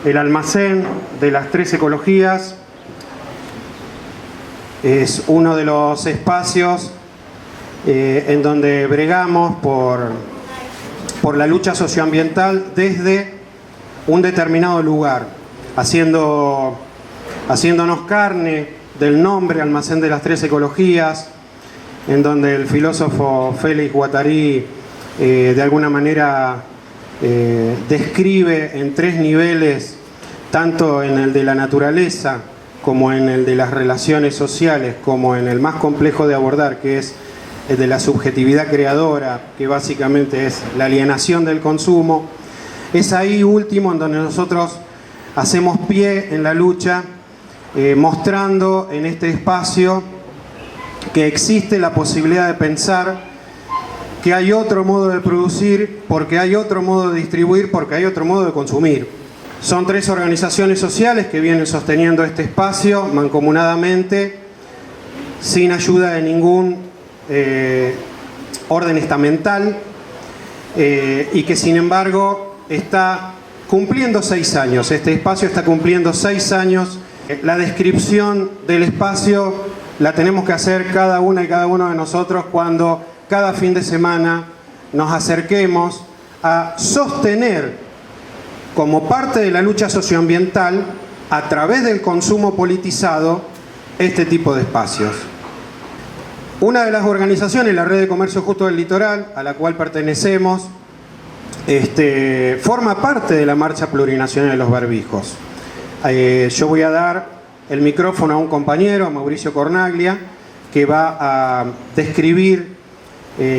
El almacén de las tres ecologías es uno de los espacios en donde bregamos por la lucha socioambiental desde un determinado lugar, haciéndonos carne del nombre Almacén de las Tres Ecologías, en donde el filósofo Félix Guattari de alguna manera describe en tres niveles, tanto en el de la naturaleza como en el de las relaciones sociales, como en el más complejo de abordar, que es el de la subjetividad creadora, que básicamente es la alienación del consumo. Es ahí último en donde nosotros hacemos pie en la lucha, mostrando en este espacio que existe la posibilidad de pensar que hay otro modo de producir, porque hay otro modo de distribuir, porque hay otro modo de consumir. Son tres organizaciones sociales que vienen sosteniendo este espacio mancomunadamente, sin ayuda de ningún orden estamental, y que sin embargo está cumpliendo 6 años. Este espacio está cumpliendo 6 años. La descripción del espacio la tenemos que hacer cada una y cada uno de nosotros cuando cada fin de semana nos acerquemos a sostener como parte de la lucha socioambiental, a través del consumo politizado, este tipo de espacios. Una de las organizaciones, la Red de Comercio Justo del Litoral, a la cual pertenecemos, forma parte de la Marcha Plurinacional de los Barbijos. Yo voy a dar el micrófono a un compañero, a Mauricio Cornaglia, que va a describir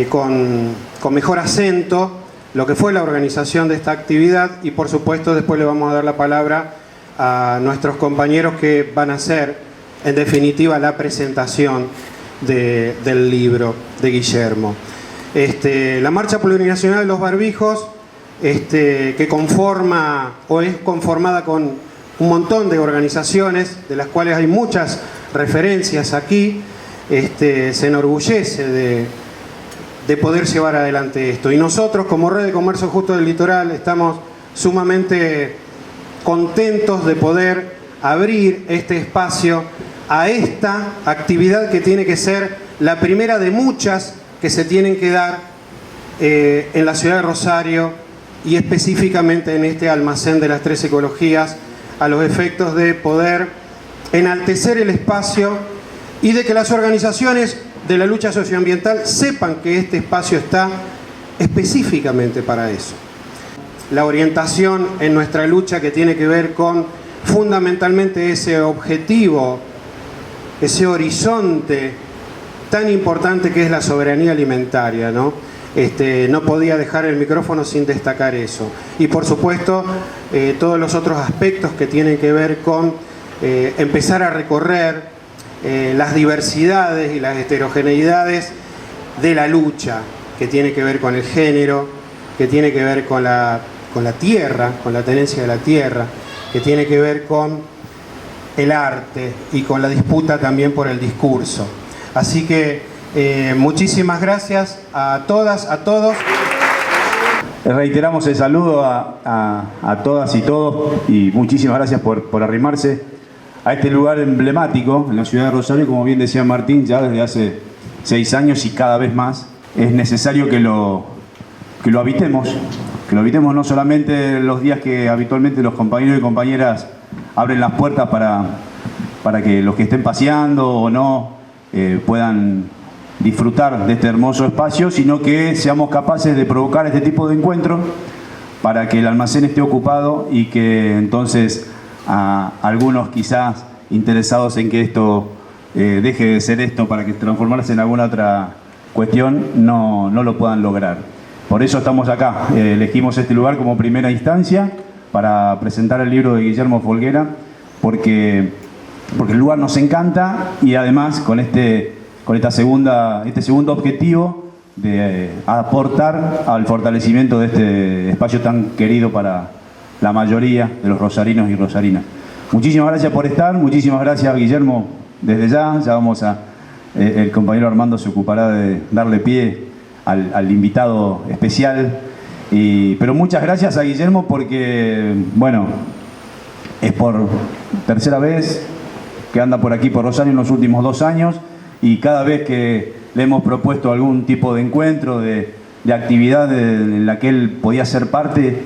con mejor acento lo que fue la organización de esta actividad, y por supuesto después le vamos a dar la palabra a nuestros compañeros que van a hacer en definitiva la presentación del libro de Guillermo. La Marcha Plurinacional de los Barbijos, que conforma o es conformada con un montón de organizaciones, de las cuales hay muchas referencias aquí, se enorgullece de poder llevar adelante esto. Y nosotros, como Red de Comercio Justo del Litoral, estamos sumamente contentos de poder abrir este espacio a esta actividad que tiene que ser la primera de muchas que se tienen que dar en la ciudad de Rosario, y específicamente en este almacén de las tres ecologías, a los efectos de poder enaltecer el espacio y de que las organizaciones de la lucha socioambiental sepan que este espacio está específicamente para eso. La orientación en nuestra lucha, que tiene que ver con fundamentalmente ese objetivo, ese horizonte tan importante que es la soberanía alimentaria, ¿no? No podía dejar el micrófono sin destacar eso. Y por supuesto, todos los otros aspectos que tienen que ver con empezar a recorrer las diversidades y las heterogeneidades de la lucha, que tiene que ver con el género, que tiene que ver con la tierra, con la tenencia de la tierra, que tiene que ver con el arte y con la disputa también por el discurso. Así que muchísimas gracias a todas, a todos. Reiteramos el saludo a todas y todos, y muchísimas gracias por arrimarse a este lugar emblemático en la ciudad de Rosario. Como bien decía Martín, ya desde hace 6 años y cada vez más es necesario que lo habitemos, no solamente los días que habitualmente los compañeros y compañeras abren las puertas para que los que estén paseando o no puedan disfrutar de este hermoso espacio, sino que seamos capaces de provocar este tipo de encuentros para que el almacén esté ocupado, y que entonces a algunos quizás interesados en que esto deje de ser esto para que transformarse en alguna otra cuestión no lo puedan lograr. Por eso estamos acá, elegimos este lugar como primera instancia para presentar el libro de Guillermo Folguera, porque el lugar nos encanta, y además con este segundo objetivo de aportar al fortalecimiento de este espacio tan querido para la mayoría de los rosarinos y rosarinas. Muchísimas gracias por estar, muchísimas gracias Guillermo, desde ya vamos el compañero Armando se ocupará de darle pie al invitado especial, pero muchas gracias a Guillermo porque, bueno, es por tercera vez que anda por aquí por Rosario en los últimos 2 años, y cada vez que le hemos propuesto algún tipo de encuentro, de actividad en la que él podía ser parte,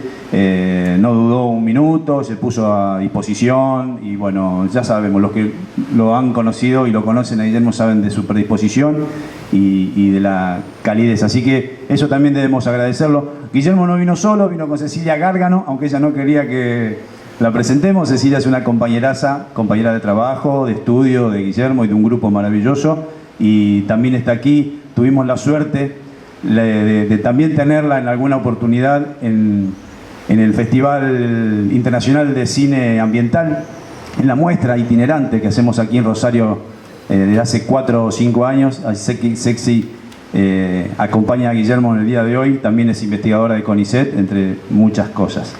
no dudó un minuto, se puso a disposición. Y bueno, ya sabemos, los que lo han conocido y lo conocen a Guillermo saben de su predisposición y de la calidez, así que eso también debemos agradecerlo. Guillermo no vino solo, vino con Cecilia Gárgano, aunque ella no quería que la presentemos. Cecilia es una compañeraza, compañera de trabajo, de estudio de Guillermo y de un grupo maravilloso, y también está aquí. Tuvimos la suerte de también tenerla en alguna oportunidad en el Festival Internacional de Cine Ambiental, en la muestra itinerante que hacemos aquí en Rosario desde hace 4 o 5 años. Sexy acompaña a Guillermo en el día de hoy, también es investigadora de CONICET, entre muchas cosas.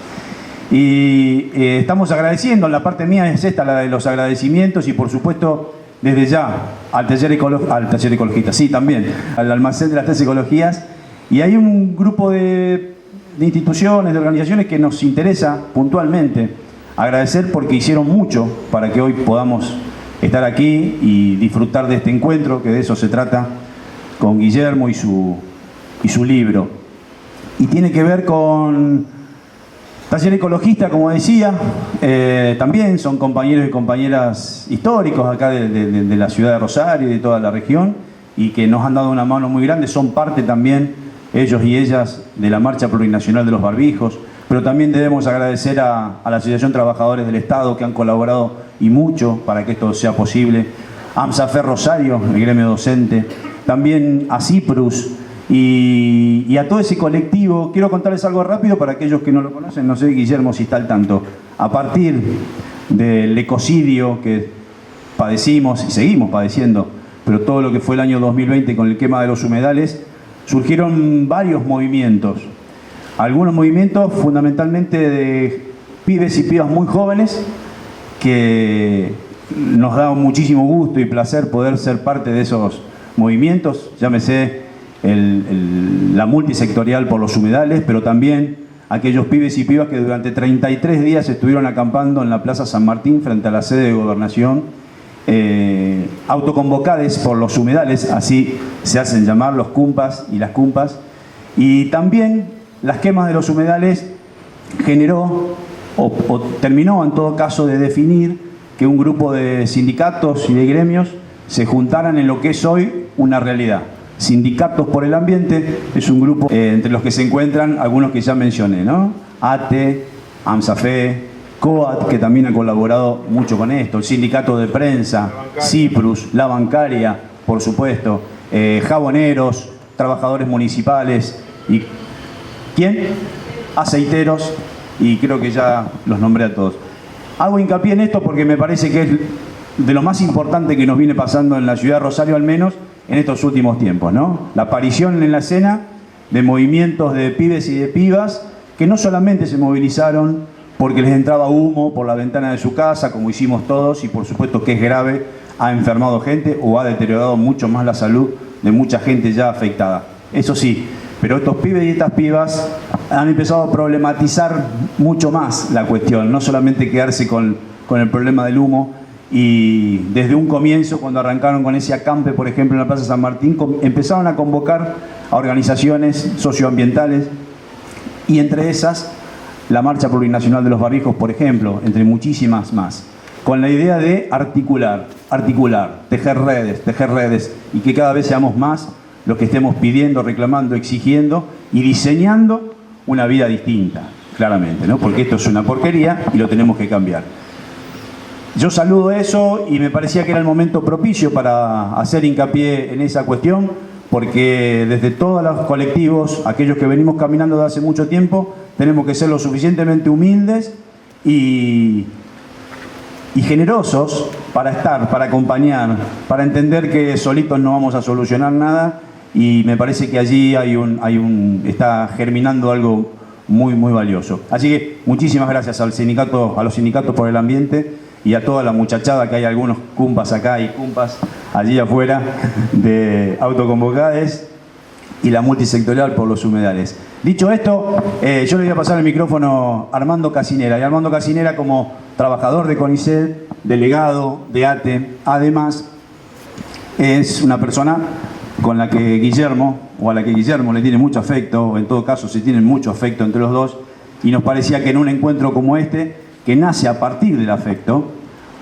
Y estamos agradeciendo, la parte mía es esta, la de los agradecimientos, y por supuesto desde ya al taller ecologista, sí, también al almacén de las 3 ecologías. Y hay un grupo de instituciones, de organizaciones que nos interesa puntualmente agradecer, porque hicieron mucho para que hoy podamos estar aquí y disfrutar de este encuentro, que de eso se trata, con Guillermo y su libro. Y tiene que ver con Taller Ecologista, como decía. También son compañeros y compañeras históricos acá de la ciudad de Rosario y de toda la región, y que nos han dado una mano muy grande. Son parte también, ellos y ellas, de la Marcha Plurinacional de los Barbijos. Pero también debemos agradecer a la Asociación Trabajadores del Estado, que han colaborado y mucho para que esto sea posible. AMSAFER Rosario, el gremio docente. También a CIPRUS y a todo ese colectivo. Quiero contarles algo rápido para aquellos que no lo conocen. No sé, Guillermo, si está al tanto. A partir del ecocidio que padecimos y seguimos padeciendo, pero todo lo que fue el año 2020 con el quema de los humedales, surgieron varios movimientos. Algunos movimientos fundamentalmente de pibes y pibas muy jóvenes, que nos da muchísimo gusto y placer poder ser parte de esos movimientos. Llámese la multisectorial por los humedales, pero también aquellos pibes y pibas que durante 33 días estuvieron acampando en la Plaza San Martín frente a la sede de Gobernación, autoconvocades por los humedales, así se hacen llamar los cumpas y las cumpas. Y también las quemas de los humedales generó o terminó en todo caso de definir que un grupo de sindicatos y de gremios se juntaran en lo que es hoy una realidad. Sindicatos por el Ambiente es un grupo entre los que se encuentran algunos que ya mencioné, ¿no? ATE, AMSAFE, COAT, que también ha colaborado mucho con esto, el Sindicato de Prensa, CIPRUS, La Bancaria, por supuesto, jaboneros, trabajadores municipales y ¿quién? Aceiteros, y creo que ya los nombré a todos. Hago hincapié en esto porque me parece que es de lo más importante que nos viene pasando en la ciudad de Rosario, al menos en estos últimos tiempos, ¿no? La aparición en la escena de movimientos de pibes y de pibas que no solamente se movilizaron porque les entraba humo por la ventana de su casa, como hicimos todos, y por supuesto que es grave, ha enfermado gente o ha deteriorado mucho más la salud de mucha gente ya afectada. Eso sí, pero estos pibes y estas pibas han empezado a problematizar mucho más la cuestión, no solamente quedarse con el problema del humo. Y desde un comienzo, cuando arrancaron con ese acampe, por ejemplo, en la Plaza San Martín, empezaron a convocar a organizaciones socioambientales, y entre esas la Marcha Plurinacional de los Barbijos, por ejemplo, entre muchísimas más, con la idea de articular, tejer redes, y que cada vez seamos más los que estemos pidiendo, reclamando, exigiendo y diseñando una vida distinta, claramente, ¿no? Porque esto es una porquería y lo tenemos que cambiar. Yo saludo eso y me parecía que era el momento propicio para hacer hincapié en esa cuestión, porque desde todos los colectivos, aquellos que venimos caminando de hace mucho tiempo, tenemos que ser lo suficientemente humildes y generosos para estar, para acompañar, para entender que solitos no vamos a solucionar nada, y me parece que allí está germinando algo muy, muy valioso. Así que muchísimas gracias a los sindicatos por el ambiente y a toda la muchachada, que hay algunos cumpas acá y cumpas allí afuera, de autoconvocades, y la multisectorial por los humedales. Dicho esto, yo le voy a pasar el micrófono a Armando Casinera. Y Armando Casinera, como trabajador de CONICET, delegado de ATE. Además, es una persona con la que Guillermo, o a la que Guillermo le tiene mucho afecto, o en todo caso se tienen mucho afecto entre los dos, y nos parecía que en un encuentro como este, que nace a partir del afecto,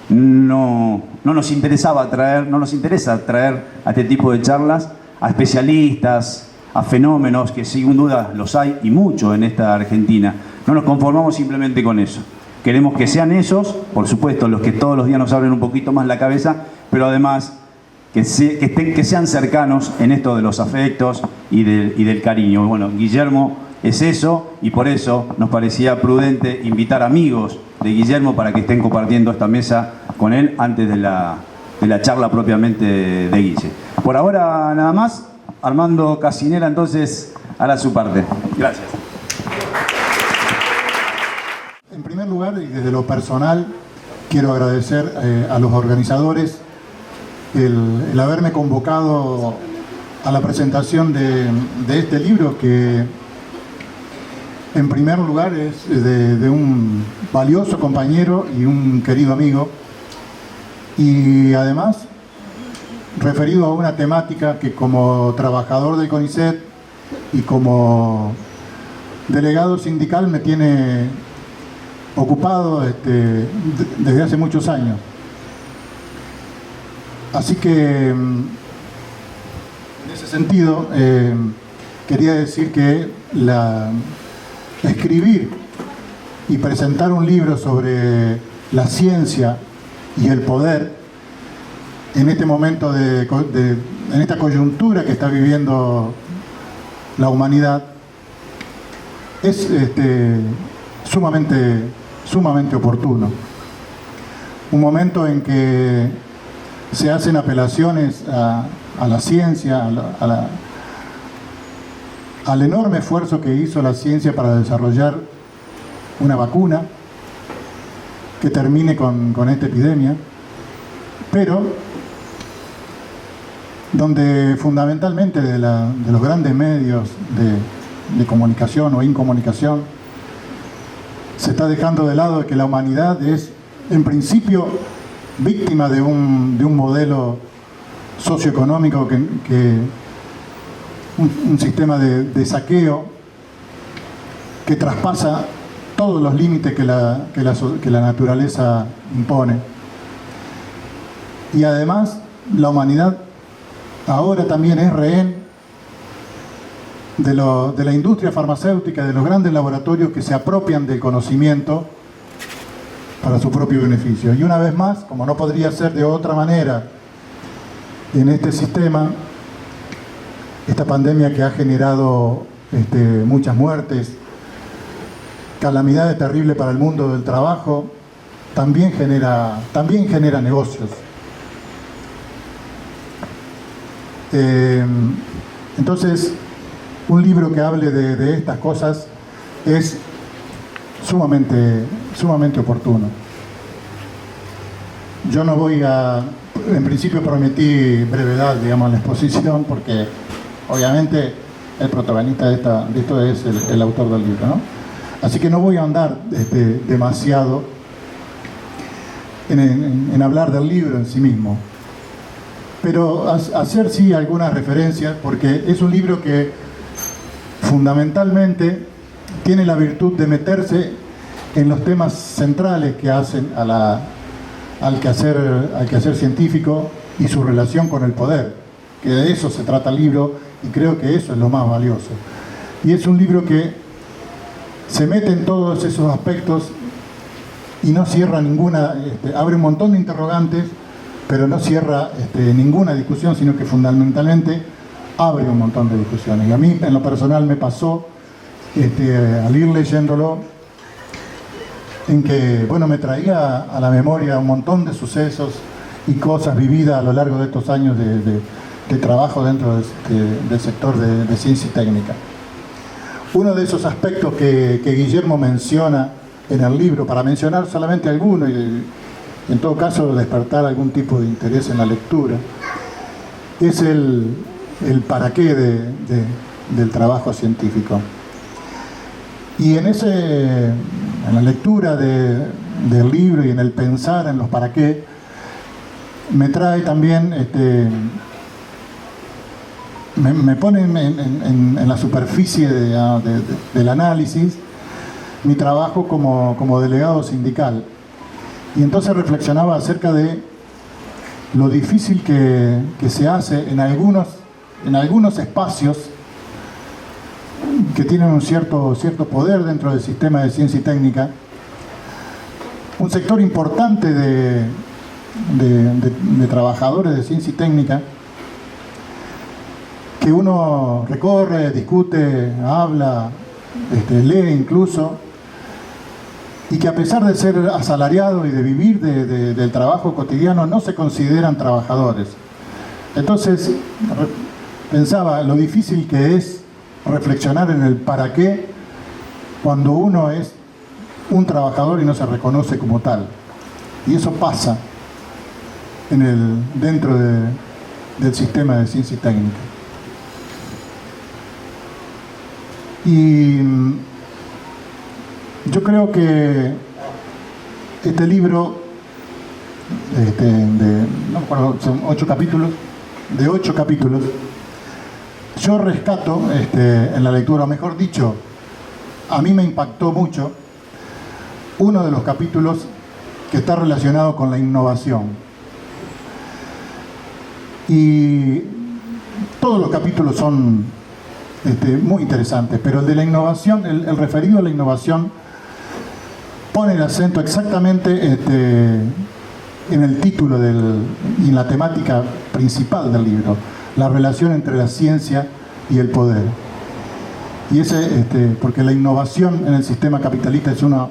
no nos interesa traer a este tipo de charlas a especialistas, a fenómenos que sin duda los hay y mucho en esta Argentina. No nos conformamos simplemente con eso. Queremos que sean esos, por supuesto, los que todos los días nos abren un poquito más la cabeza, pero además que sean cercanos en esto de los afectos y del cariño. Bueno, Guillermo es eso, y por eso nos parecía prudente invitar amigos de Guillermo para que estén compartiendo esta mesa con él antes de la charla propiamente de Guille. Por ahora nada más. Armando Casinera entonces hará su parte. Gracias. En primer lugar, y desde lo personal, quiero agradecer a los organizadores el haberme convocado a la presentación de este libro, que en primer lugar es de un valioso compañero y un querido amigo, y además referido a una temática que como trabajador del CONICET y como delegado sindical me tiene ocupado desde hace muchos años. Así que en ese sentido quería decir que escribir y presentar un libro sobre la ciencia y el poder en este momento, en esta coyuntura que está viviendo la humanidad, es sumamente oportuno. Un momento en que se hacen apelaciones a la ciencia, al enorme esfuerzo que hizo la ciencia para desarrollar una vacuna que termine con esta epidemia, pero donde fundamentalmente de los grandes medios de comunicación o incomunicación se está dejando de lado que la humanidad es en principio víctima de un modelo socioeconómico un sistema de saqueo que traspasa todos los límites que la naturaleza impone. Y además la humanidad ahora también es rehén de la industria farmacéutica, de los grandes laboratorios que se apropian del conocimiento para su propio beneficio. Y una vez más, como no podría ser de otra manera en este sistema, esta pandemia que ha generado muchas muertes, calamidades terribles para el mundo del trabajo, también genera negocios. Entonces, un libro que hable de estas cosas es sumamente oportuno. Yo no voy en principio prometí brevedad, digamos, en la exposición, porque obviamente el protagonista de esto es el autor del libro, ¿no? Así que no voy a andar demasiado en hablar del libro en sí mismo, pero hacer sí algunas referencias, porque es un libro que fundamentalmente tiene la virtud de meterse en los temas centrales que hacen al quehacer científico y su relación con el poder, que de eso se trata el libro, y creo que eso es lo más valioso. Y es un libro que se mete en todos esos aspectos y no cierra ninguna, abre un montón de interrogantes, pero no cierra ninguna discusión, sino que fundamentalmente abre un montón de discusiones. Y a mí, en lo personal, me pasó, al ir leyéndolo, en que, bueno, me traía a la memoria un montón de sucesos y cosas vividas a lo largo de estos años de trabajo dentro del sector de ciencia y técnica. Uno de esos aspectos que Guillermo menciona en el libro, para mencionar solamente alguno y en todo caso despertar algún tipo de interés en la lectura, es el para qué del trabajo científico. Y en la lectura de del libro y en el pensar en los para qué, me trae también, me pone en la superficie del análisis mi trabajo como delegado sindical. Y entonces reflexionaba acerca de lo difícil que se hace en algunos espacios que tienen un cierto poder dentro del sistema de ciencia y técnica, un sector importante de trabajadores de ciencia y técnica que uno recorre, discute, habla, lee incluso, y que a pesar de ser asalariados y de vivir del trabajo cotidiano no se consideran trabajadores. Entonces pensaba lo difícil que es reflexionar en el para qué cuando uno es un trabajador y no se reconoce como tal. Y eso pasa dentro del sistema de ciencia y técnica. Y yo creo que este libro, no me acuerdo, son 8 capítulos, de 8 capítulos, yo rescato en la lectura, o mejor dicho, a mí me impactó mucho uno de los capítulos que está relacionado con la innovación. Y todos los capítulos son muy interesantes, pero el de la innovación, el referido a la innovación, pone el acento exactamente en el título y en la temática principal del libro, la relación entre la ciencia y el poder. Y porque la innovación en el sistema capitalista es uno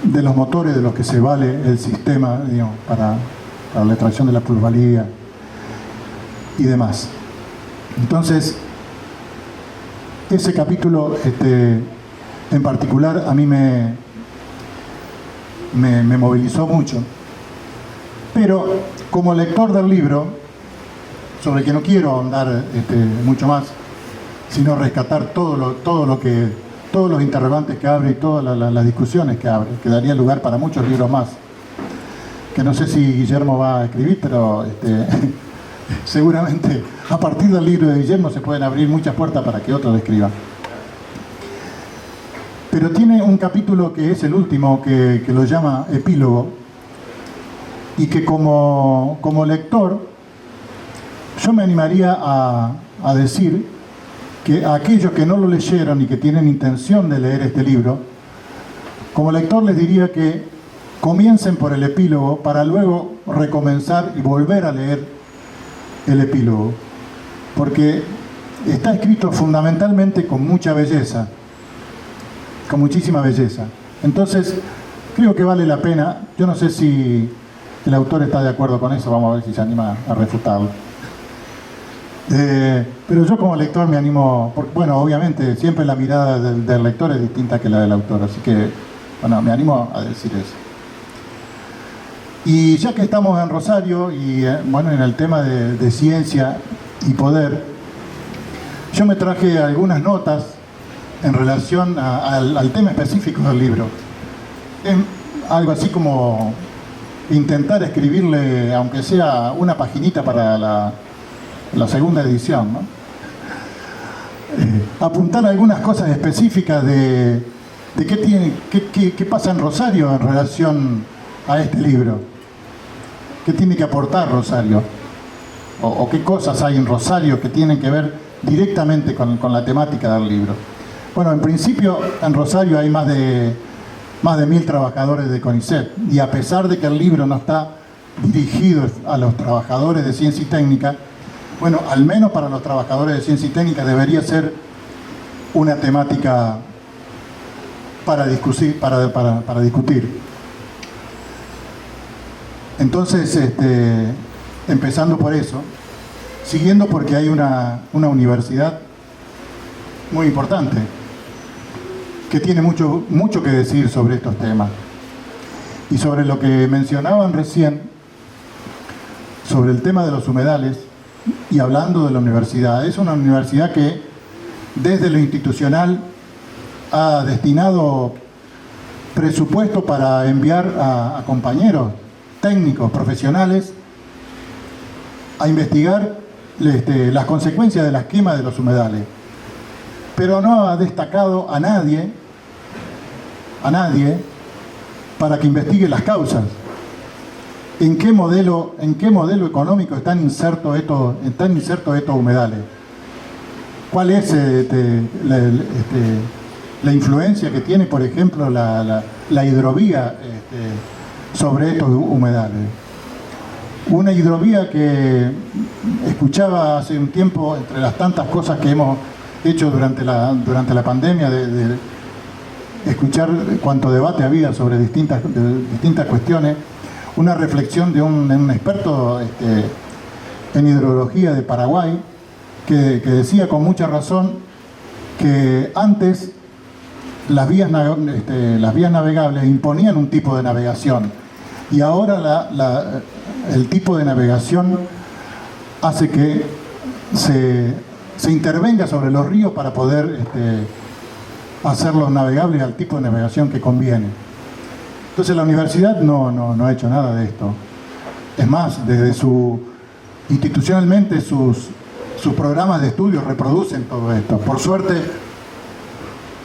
de los motores de los que se vale el sistema, digamos, para la extracción de la plusvalía y demás. Entonces, ese capítulo en particular a mí me movilizó mucho. Pero como lector del libro, sobre el que no quiero ahondar mucho más, sino rescatar todos los interrogantes que abre y todas las discusiones que abre, que daría lugar para muchos libros más, que no sé si Guillermo va a escribir, pero seguramente a partir del libro de Guillermo se pueden abrir muchas puertas para que otros escriban. Pero tiene un capítulo que es el último, que lo llama epílogo, y que como lector yo me animaría a decir que a aquellos que no lo leyeron y que tienen intención de leer este libro, como lector les diría que comiencen por el epílogo para luego recomenzar y volver a leer el epílogo, porque está escrito fundamentalmente con mucha belleza, con muchísima belleza. Entonces creo que vale la pena. Yo no sé si el autor está de acuerdo con eso, vamos a ver si se anima a refutarlo. Pero yo como lector me animo, porque, bueno, obviamente siempre la mirada del lector es distinta que la del autor, así que, bueno, me animo a decir eso. Y ya que estamos en Rosario y, bueno, en el tema de ciencia y poder, yo me traje algunas notas en relación al tema específico del libro. Es algo así como intentar escribirle, aunque sea una paginita para la segunda edición, ¿no? Apuntar algunas cosas específicas de qué pasa en Rosario en relación a este libro. ¿Qué tiene que aportar Rosario? O qué cosas hay en Rosario que tienen que ver directamente con la temática del libro. Bueno, en principio en Rosario hay más de 1000 trabajadores de CONICET, y a pesar de que el libro no está dirigido a los trabajadores de ciencia y técnica, bueno, al menos para los trabajadores de ciencia y técnica debería ser una temática para discutir. Entonces, empezando por eso, siguiendo porque hay una universidad muy importante que tiene mucho que decir sobre estos temas. Y sobre lo que mencionaban recién, sobre el tema de los humedales, y hablando de la universidad, es una universidad que desde lo institucional ha destinado presupuesto para enviar a compañeros técnicos, profesionales, a investigar las consecuencias de las quemas de los humedales. Pero no ha destacado a nadie para que investigue las causas. ¿En qué modelo económico están insertos estos humedales? ¿Cuál es la influencia que tiene, por ejemplo, la hidrovía sobre estos humedales? Una hidrovía que escuchaba hace un tiempo, entre las tantas cosas que hemos hecho durante la pandemia, de escuchar cuánto debate había sobre distintas cuestiones, una reflexión de un experto en hidrología de Paraguay, que decía con mucha razón que antes las vías navegables imponían un tipo de navegación, y ahora el tipo de navegación hace que se intervenga sobre los ríos para poder hacerlos navegables al tipo de navegación que conviene. Entonces la universidad no ha hecho nada de esto. Es más, institucionalmente sus programas de estudio reproducen todo esto. Por suerte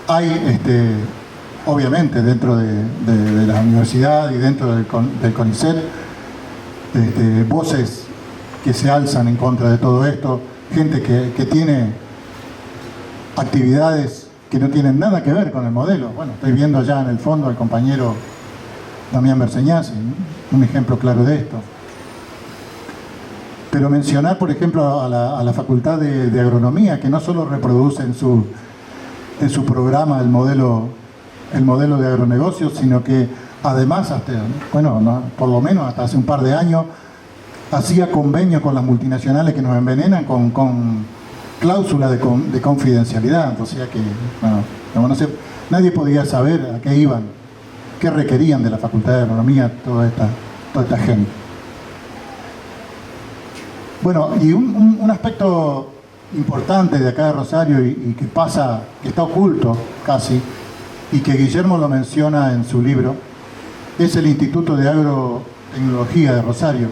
hay, obviamente, dentro de la universidad y dentro del CONICET, voces que se alzan en contra de todo esto, gente que tiene actividades que no tienen nada que ver con el modelo. Bueno, estoy viendo allá en el fondo al compañero Damián Berseñasi, ¿no? Un ejemplo claro de esto. Pero mencionar, por ejemplo, a la Facultad de Agronomía, que no solo reproduce en su programa el modelo de agronegocios, sino que además, por lo menos hasta hace un par de años, hacía convenios con las multinacionales que nos envenenan con cláusula de confidencialidad. O sea que, nadie podía saber a qué iban, qué requerían de la Facultad de Agronomía toda esta gente. Bueno, y un aspecto importante de acá de Rosario y que está oculto casi, y que Guillermo lo menciona en su libro, es el Instituto de Agrotecnología de Rosario.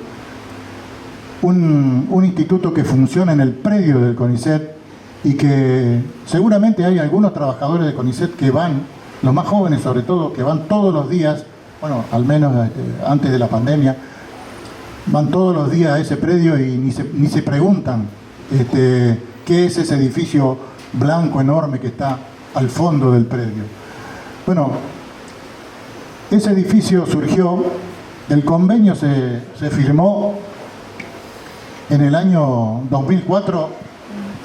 Un instituto que funciona en el predio del CONICET y que seguramente hay algunos trabajadores del CONICET que van, los más jóvenes sobre todo, que van todos los días, bueno, al menos antes de la pandemia, van todos los días a ese predio y ni se preguntan qué es ese edificio blanco enorme que está al fondo del predio. Bueno, ese edificio surgió, el convenio se firmó en el año 2004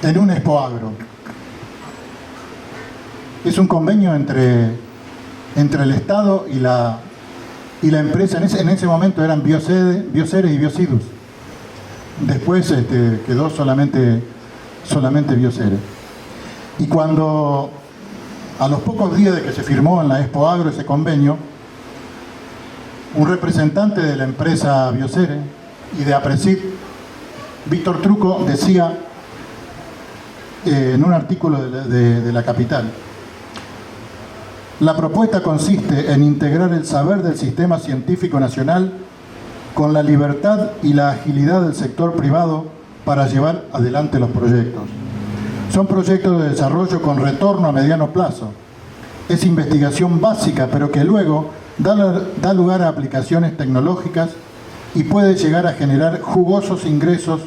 en un Expoagro. Es un convenio entre el Estado y la empresa. En ese momento eran Bioceres y Biocidus. Después quedó solamente Bioceres. Y cuando, a los pocos días de que se firmó en la Expoagro ese convenio, un representante de la empresa Bioceres y de APRESID, Víctor Truco, decía en un artículo de La Capital: la propuesta consiste en integrar el saber del sistema científico nacional con la libertad y la agilidad del sector privado para llevar adelante los proyectos. Son proyectos de desarrollo con retorno a mediano plazo. Es investigación básica, pero que luego da lugar a aplicaciones tecnológicas y puede llegar a generar jugosos ingresos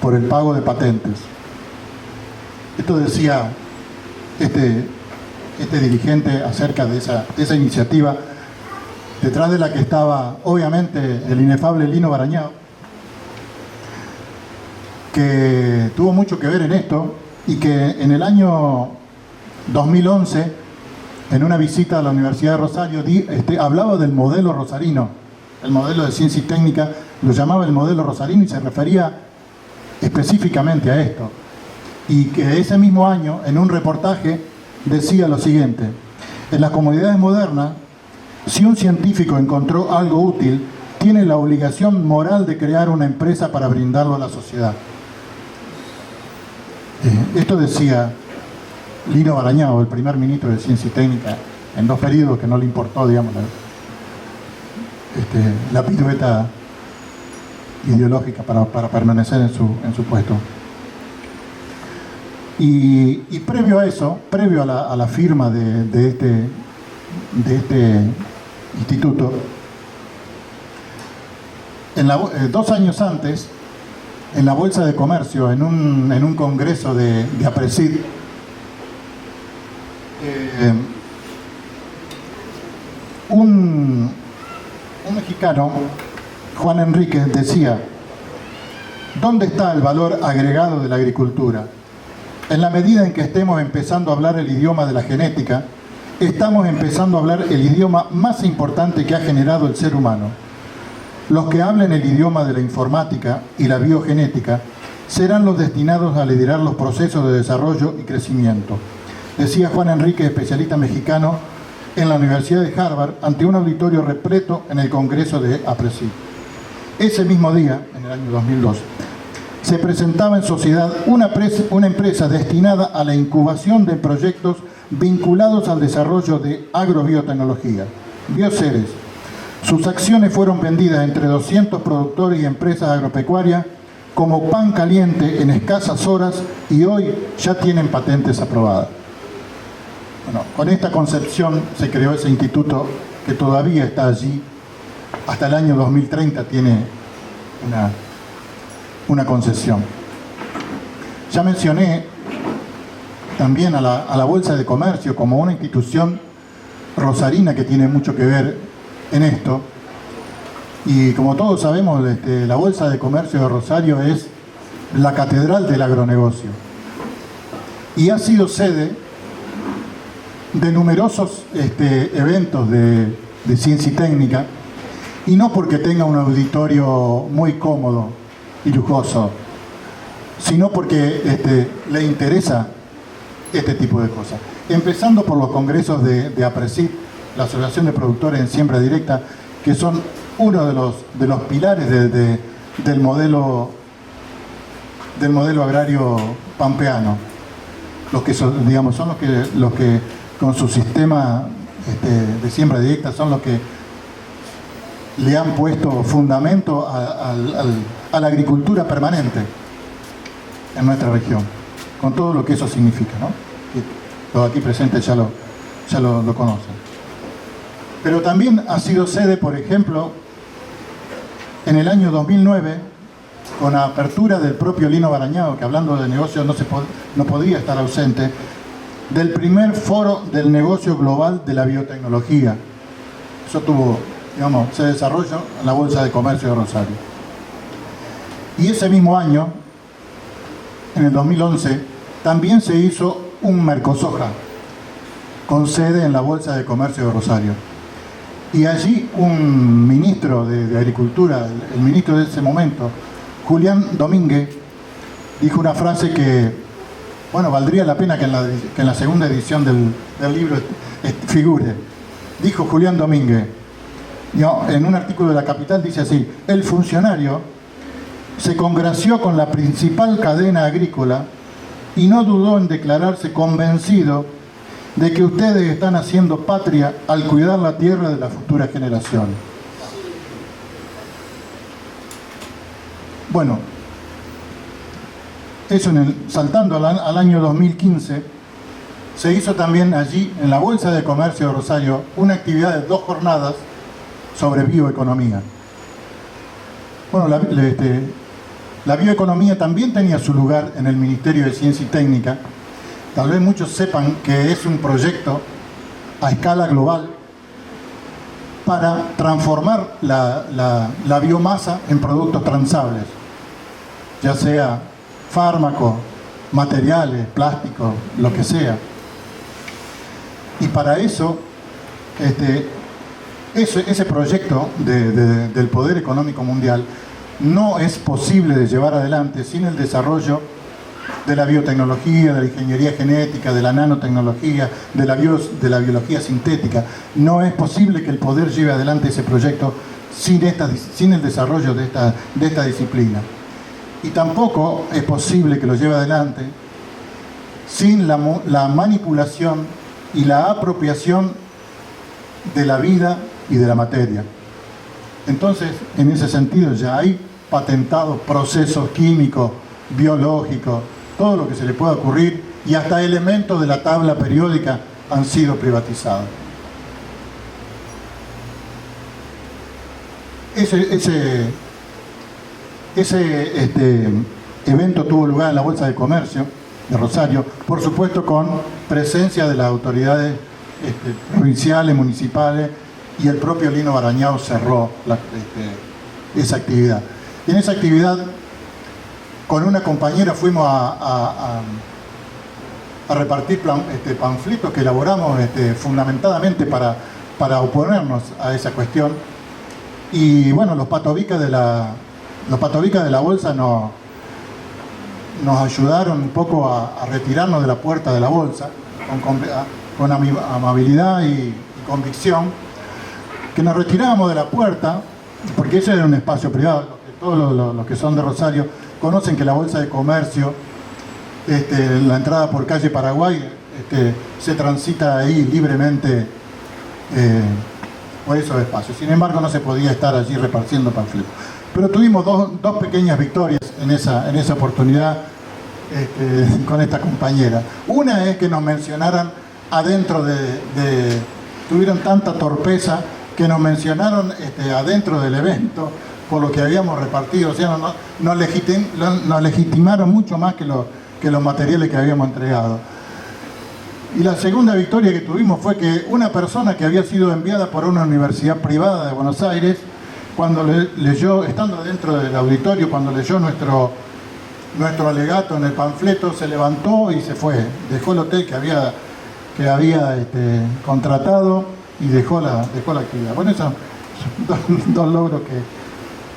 por el pago de patentes. Esto decía este dirigente acerca de esa iniciativa, detrás de la que estaba obviamente el inefable Lino Barañao, que tuvo mucho que ver en esto y que en el año 2011, en una visita a la Universidad de Rosario, hablaba del modelo rosarino, el modelo de ciencia y técnica, lo llamaba el modelo rosarino y se refería específicamente a esto. Y que ese mismo año, en un reportaje, decía lo siguiente: en las comunidades modernas, si un científico encontró algo útil, tiene la obligación moral de crear una empresa para brindarlo a la sociedad. Esto decía Lino Barañao, el primer ministro de Ciencia y Técnica en 2 periodos, que no le importó, digamos, la pirueta ideológica para permanecer en su puesto. Y previo a eso, previo a la firma de este instituto, 2 años antes, en la Bolsa de Comercio, en un congreso de APRESID, un mexicano, Juan Enríquez, decía: ¿dónde está el valor agregado de la agricultura? En la medida en que estemos empezando a hablar el idioma de la genética, estamos empezando a hablar el idioma más importante que ha generado el ser humano. Los que hablen el idioma de la informática y la biogenética serán los destinados a liderar los procesos de desarrollo y crecimiento, decía Juan Enríquez, especialista mexicano en la Universidad de Harvard, ante un auditorio repleto en el Congreso de APRESID. Ese mismo día, en el año 2002, se presentaba en sociedad una empresa destinada a la incubación de proyectos vinculados al desarrollo de agrobiotecnología, Bioceres. Sus acciones fueron vendidas entre 200 productores y empresas agropecuarias como pan caliente en escasas horas y hoy ya tienen patentes aprobadas. Bueno, con esta concepción se creó ese instituto que todavía está allí. Hasta el año 2030 tiene una concesión. Ya mencioné también a la Bolsa de Comercio como una institución rosarina que tiene mucho que ver en esto, y como todos sabemos, la Bolsa de Comercio de Rosario es la catedral del agronegocio y ha sido sede de numerosos eventos de ciencia y técnica, y no porque tenga un auditorio muy cómodo y lujoso, sino porque le interesa este tipo de cosas, empezando por los congresos de APRESID, la Asociación de Productores en Siembra Directa, que son uno de los pilares del modelo agrario pampeano. Los que son, digamos, son los que con su sistema de siembra directa son los que le han puesto fundamento a la agricultura permanente en nuestra región, con todo lo que eso significa, ¿no? Y los aquí presentes ya lo conocen. Pero también ha sido sede, por ejemplo, en el año 2009, con la apertura del propio Lino Barañao, que hablando de negocios no podría estar ausente, del primer foro del negocio global de la biotecnología. Eso se desarrolló en la Bolsa de Comercio de Rosario. Y ese mismo año, en el 2011, también se hizo un Mercosoja, con sede en la Bolsa de Comercio de Rosario. Y allí un ministro de Agricultura, el ministro de ese momento, Julián Domínguez, dijo una frase que, bueno, valdría la pena que en la segunda edición del libro figure. Dijo Julián Domínguez, en un artículo de La Capital, dice así: el funcionario se congració con la principal cadena agrícola y no dudó en declararse convencido de que ustedes están haciendo patria al cuidar la tierra de la futura generación. Bueno, eso saltando al año 2015, se hizo también allí, en la Bolsa de Comercio de Rosario, una actividad de 2 jornadas sobre bioeconomía. Bueno, la bioeconomía también tenía su lugar en el Ministerio de Ciencia y Técnica. Tal vez muchos sepan que es un proyecto a escala global para transformar la biomasa en productos transables, ya sea fármacos, materiales, plásticos, lo que sea. Y para eso, ese proyecto del poder económico mundial no es posible de llevar adelante sin el desarrollo de la biotecnología, de la ingeniería genética, de la nanotecnología, de la biología sintética. No es posible que el poder lleve adelante ese proyecto sin el desarrollo de esta disciplina. Y tampoco es posible que lo lleve adelante sin la manipulación y la apropiación de la vida y de la materia. Entonces, en ese sentido ya hay patentados procesos químicos, biológicos, todo lo que se le pueda ocurrir, y hasta elementos de la tabla periódica han sido privatizados. Ese evento tuvo lugar en la Bolsa de Comercio de Rosario, por supuesto con presencia de las autoridades provinciales, municipales, y el propio Lino Barañao cerró esa actividad. Y en esa actividad, con una compañera fuimos a repartir panfletos que elaboramos fundamentadamente para oponernos a esa cuestión. Y bueno, los patovicas de la bolsa nos ayudaron un poco a retirarnos de la puerta de la bolsa con amabilidad y convicción, que nos retirábamos de la puerta, porque ese era un espacio privado. Todos los que son de Rosario conocen que la Bolsa de Comercio, la entrada por calle Paraguay, se transita ahí libremente por esos espacios. Sin embargo, no se podía estar allí repartiendo panfletos. Pero tuvimos dos pequeñas victorias en esa oportunidad con esta compañera. Una es que nos mencionaran adentro tuvieron tanta torpeza que nos mencionaron adentro del evento por lo que habíamos repartido. O sea, nos legitimaron mucho más que los materiales que habíamos entregado. Y la segunda victoria que tuvimos fue que una persona que había sido enviada por una universidad privada de Buenos Aires, cuando leyó, estando dentro del auditorio, cuando leyó nuestro alegato en el panfleto, se levantó y se fue. Dejó el hotel que había contratado y dejó la actividad. Bueno, esos son dos logros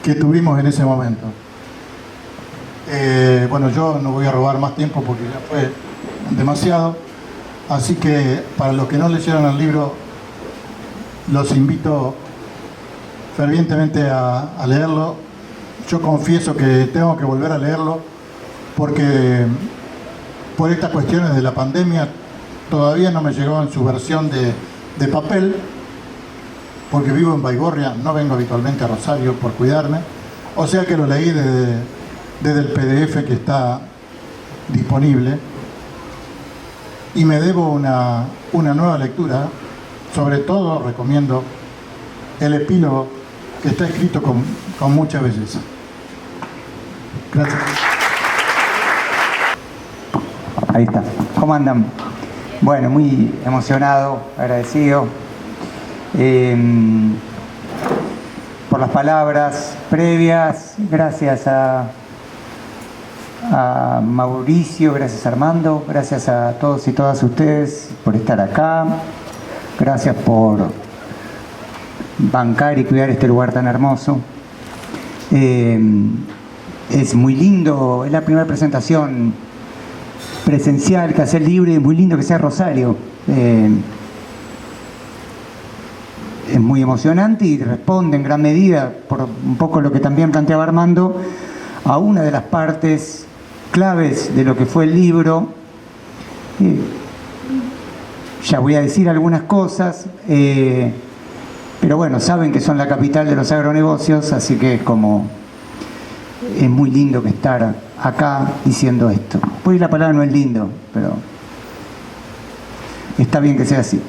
que tuvimos en ese momento. Bueno, yo no voy a robar más tiempo porque ya fue demasiado. Así que para los que no leyeron el libro, los invito fervientemente a leerlo. Yo confieso que tengo que volver a leerlo porque por estas cuestiones de la pandemia todavía no me llegó en su versión de papel, porque vivo en Baigorria, no vengo habitualmente a Rosario por cuidarme, o sea que lo leí desde el PDF que está disponible. Y me debo una nueva lectura. Sobre todo recomiendo el epílogo, que está escrito con mucha belleza. Gracias. Ahí está. ¿Cómo andan? Bueno, muy emocionado, agradecido por las palabras previas. Gracias a Mauricio, gracias a Armando, gracias a todos y todas ustedes por estar acá, gracias por bancar y cuidar este lugar tan hermoso. Es muy lindo, es la primera presentación presencial que hace el libro, y es muy lindo que sea Rosario. Es muy emocionante y responde en gran medida, por un poco lo que también planteaba Armando, a una de las partes claves de lo que fue el libro. Ya voy a decir algunas cosas, pero bueno, saben que son la capital de los agronegocios, así que es muy lindo que estar acá diciendo esto. Pues la palabra no es lindo, pero está bien que sea así.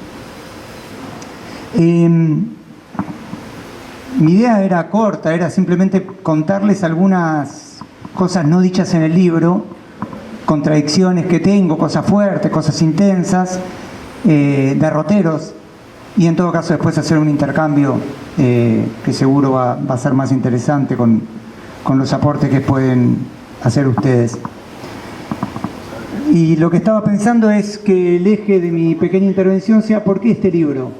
Mi idea era corta, era simplemente contarles algunas cosas no dichas en el libro, contradicciones que tengo, cosas fuertes, cosas intensas, derroteros, y en todo caso después hacer un intercambio que seguro va a ser más interesante con los aportes que pueden hacer ustedes. Y lo que estaba pensando es que el eje de mi pequeña intervención sea ¿por qué este libro?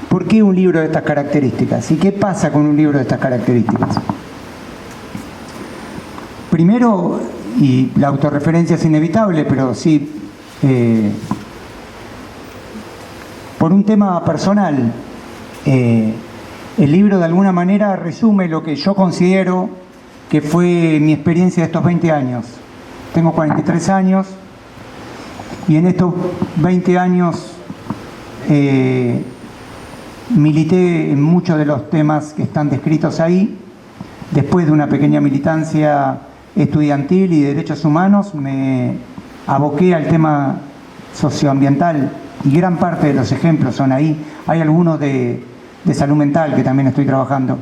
¿Por qué un libro de estas características? ¿Y qué pasa con un libro de estas características? Primero, y la autorreferencia es inevitable, pero sí, por un tema personal, el libro de alguna manera resume lo que yo considero que fue mi experiencia de estos 20 años. Tengo 43 años y en estos 20 años milité en muchos de los temas que están descritos ahí. Después de una pequeña militancia estudiantil y de derechos humanos, me aboqué al tema socioambiental y gran parte de los ejemplos son ahí. Hay algunos de salud mental que también estoy trabajando.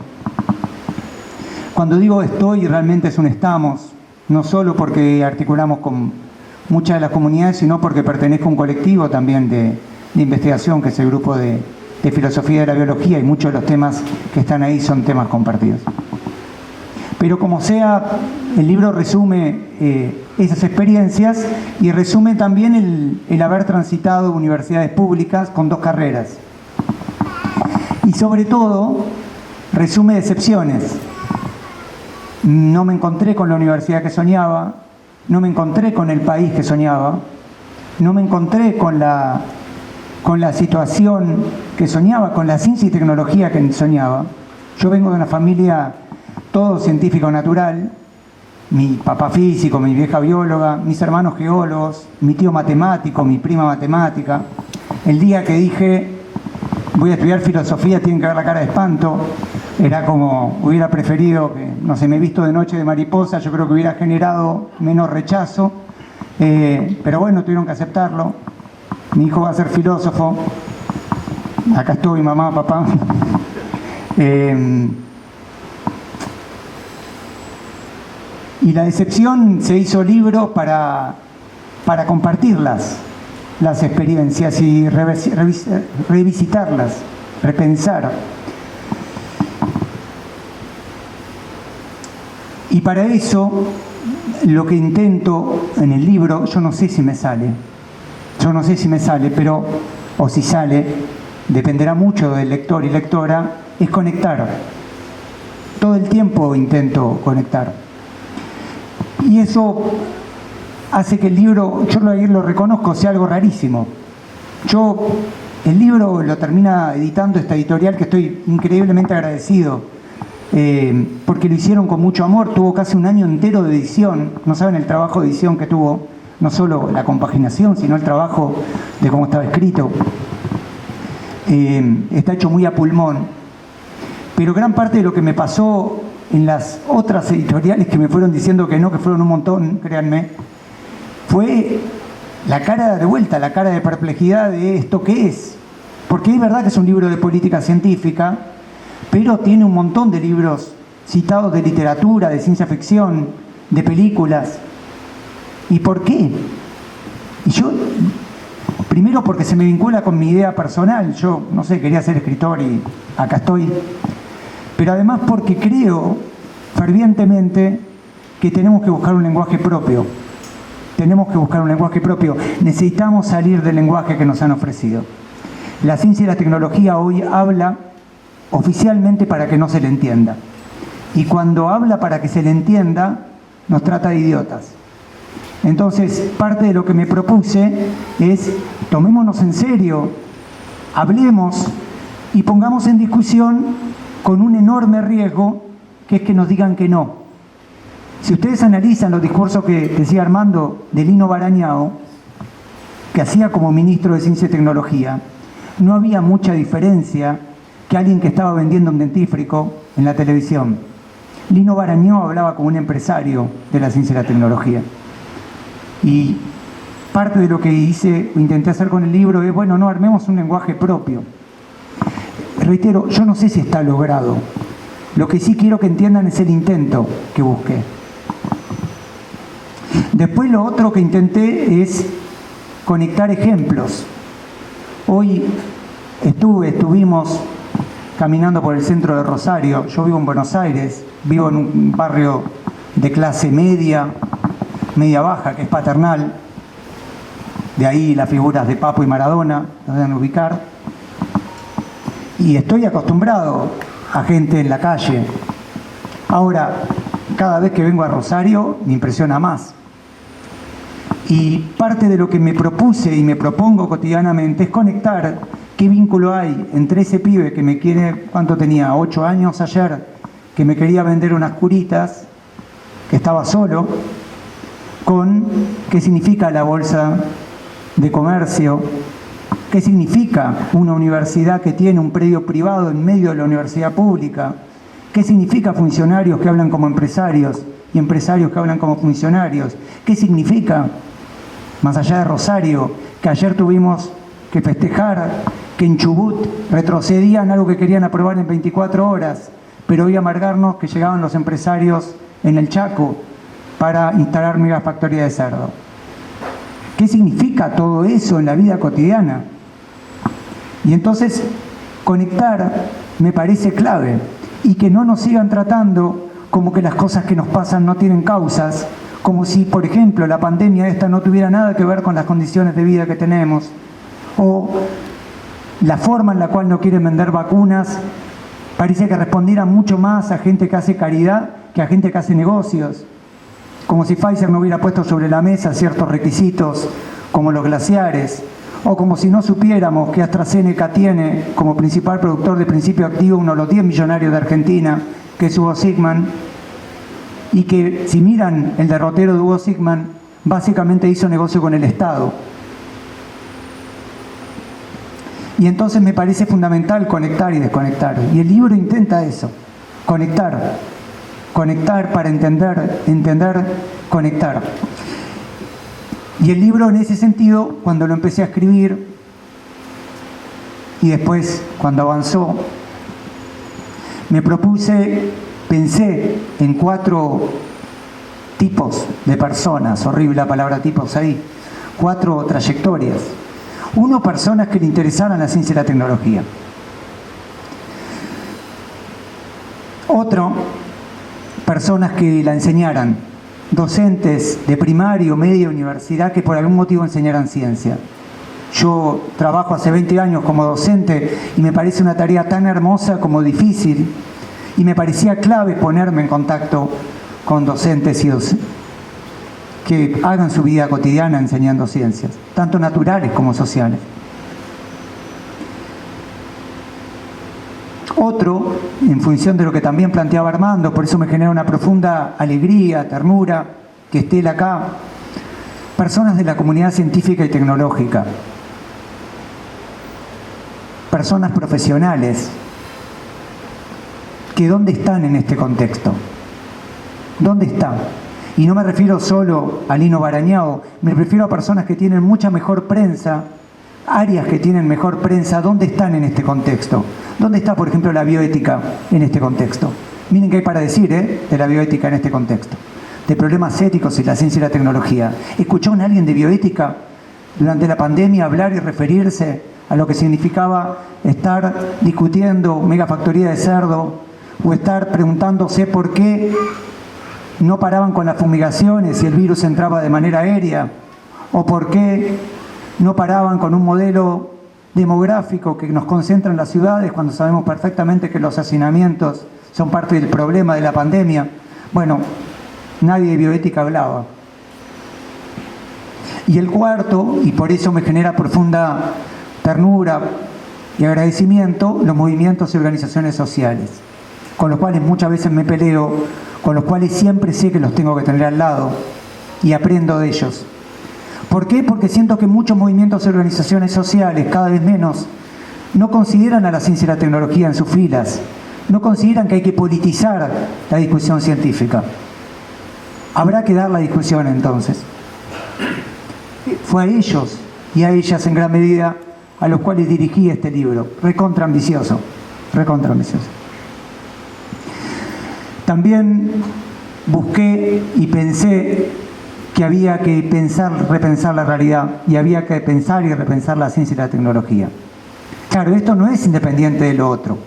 Cuando digo estoy, realmente es un estamos, no solo porque articulamos con muchas de las comunidades, sino porque pertenezco a un colectivo también de investigación, que es el grupo de filosofía de la biología, y muchos de los temas que están ahí son temas compartidos. Pero como sea, el libro resume esas experiencias y resume también el haber transitado universidades públicas con 2 carreras. Y sobre todo, resume decepciones. No me encontré con la universidad que soñaba, no me encontré con el país que soñaba, no me encontré con la situación que soñaba, con la ciencia y tecnología que soñaba. Yo vengo de una familia todo científico natural, mi papá físico, mi vieja bióloga, mis hermanos geólogos, mi tío matemático, mi prima matemática. El día que dije voy a estudiar filosofía, tienen que ver la cara de espanto, era como hubiera preferido que, no sé, me he visto de noche de mariposa, yo creo que hubiera generado menos rechazo, pero bueno, tuvieron que aceptarlo. Mi hijo va a ser filósofo, acá estoy, mamá, papá. Y la decepción se hizo libro para compartirlas, las experiencias, y revisitarlas, repensar. Y para eso, lo que intento en el libro, yo no sé si me sale, pero, o si sale, dependerá mucho del lector y lectora, es conectar. Todo el tiempo intento conectar. Y eso hace que el libro, yo lo reconozco, sea algo rarísimo. El libro lo termina editando esta editorial, que estoy increíblemente agradecido, porque lo hicieron con mucho amor. Tuvo casi un año entero de edición. No saben el trabajo de edición que tuvo, no solo la compaginación, sino el trabajo de cómo estaba escrito. Está hecho muy a pulmón. Pero gran parte de lo que me pasó en las otras editoriales que me fueron diciendo que no, que fueron un montón, créanme, fue la cara de vuelta, la cara de perplejidad de esto que es. Porque es verdad que es un libro de política científica, pero tiene un montón de libros citados de literatura, de ciencia ficción, de películas. ¿Y por qué? Y yo, primero porque se me vincula con mi idea personal. Yo, no sé, quería ser escritor y acá estoy. Pero además porque creo fervientemente que tenemos que buscar un lenguaje propio. Necesitamos salir del lenguaje que nos han ofrecido. La ciencia y la tecnología hoy habla oficialmente para que no se le entienda. Y cuando habla para que se le entienda, nos trata de idiotas. Entonces, parte de lo que me propuse es, tomémonos en serio, hablemos y pongamos en discusión, con un enorme riesgo, que es que nos digan que no. Si ustedes analizan los discursos que decía Armando de Lino Barañao, que hacía como ministro de Ciencia y Tecnología, no había mucha diferencia que alguien que estaba vendiendo un dentífrico en la televisión. Lino Barañao hablaba como un empresario de la ciencia y la tecnología. Y parte de lo que intenté hacer con el libro es, bueno, no, armemos un lenguaje propio. Reitero, yo no sé si está logrado. Lo que sí quiero que entiendan es el intento que busqué. Después lo otro que intenté es conectar ejemplos. Hoy estuvimos caminando por el centro de Rosario. Yo vivo en Buenos Aires, vivo en un barrio de clase media baja, que es Paternal. De ahí las figuras de Papo y Maradona, nos deben ubicar. Y estoy acostumbrado a gente en la calle. Ahora, cada vez que vengo a Rosario, me impresiona más. Y parte de lo que me propuse y me propongo cotidianamente es conectar qué vínculo hay entre ese pibe que me quiere, ¿cuánto tenía? 8 años ayer, que me quería vender unas curitas, que estaba solo, con qué significa la bolsa de comercio, ¿Qué significa una universidad que tiene un predio privado en medio de la universidad pública? ¿Qué significa funcionarios que hablan como empresarios y empresarios que hablan como funcionarios? ¿Qué significa, más allá de Rosario, que ayer tuvimos que festejar que en Chubut retrocedían algo que querían aprobar en 24 horas, pero hoy amargarnos que llegaban los empresarios en el Chaco para instalar megafactoría de cerdo? ¿Qué significa todo eso en la vida cotidiana? Y entonces conectar me parece clave, y que no nos sigan tratando como que las cosas que nos pasan no tienen causas, como si, por ejemplo, la pandemia esta no tuviera nada que ver con las condiciones de vida que tenemos, o la forma en la cual no quieren vender vacunas parece que respondiera mucho más a gente que hace caridad que a gente que hace negocios, como si Pfizer no hubiera puesto sobre la mesa ciertos requisitos como los glaciares, o como si no supiéramos que AstraZeneca tiene como principal productor de principio activo uno de los 10 millonarios de Argentina, que es Hugo Sigman, y que si miran el derrotero de Hugo Sigman, básicamente hizo negocio con el Estado. Y entonces me parece fundamental conectar y desconectar, y el libro intenta eso, conectar para entender, conectar. Y el libro, en ese sentido, cuando lo empecé a escribir y después cuando avanzó, me pensé en 4 tipos de personas, horrible la palabra tipos ahí, 4 trayectorias. Uno, personas que le interesaran la ciencia y la tecnología. Otro, personas que la enseñaran, docentes de primario, media, universidad, que por algún motivo enseñaran ciencia. Yo trabajo hace 20 años como docente y me parece una tarea tan hermosa como difícil, y me parecía clave ponerme en contacto con docentes que hagan su vida cotidiana enseñando ciencias, tanto naturales como sociales. Otro, en función de lo que también planteaba Armando, por eso me genera una profunda alegría, ternura, que esté él acá, personas de la comunidad científica y tecnológica, personas profesionales, que ¿dónde están en este contexto? ¿Dónde están? Y no me refiero solo a Lino Barañao, me refiero a personas que tienen mucha mejor prensa, áreas que tienen mejor prensa. ¿Dónde están en este contexto? ¿Dónde está, por ejemplo, la bioética en este contexto? Miren qué hay para decir de la bioética en este contexto, de problemas éticos y la ciencia y la tecnología. ¿Escucharon a alguien de bioética durante la pandemia hablar y referirse a lo que significaba estar discutiendo megafactoría de cerdo, o estar preguntándose por qué no paraban con las fumigaciones y el virus entraba de manera aérea, o por qué no paraban con un modelo demográfico que nos concentra en las ciudades cuando sabemos perfectamente que los hacinamientos son parte del problema de la pandemia? Bueno, nadie de bioética hablaba. Y el cuarto, y por eso me genera profunda ternura y agradecimiento, los movimientos y organizaciones sociales, con los cuales muchas veces me peleo, con los cuales siempre sé que los tengo que tener al lado y aprendo de ellos. ¿Por qué? Porque siento que muchos movimientos y organizaciones sociales, cada vez menos, no consideran a la ciencia y la tecnología en sus filas, no consideran que hay que politizar la discusión científica. Habrá que dar la discusión entonces. Fue a ellos y a ellas en gran medida a los cuales dirigí este libro, recontra ambicioso, recontra ambicioso. También busqué y pensé que había que repensar la realidad, y había que pensar y repensar la ciencia y la tecnología. Claro, esto no es independiente de lo otro.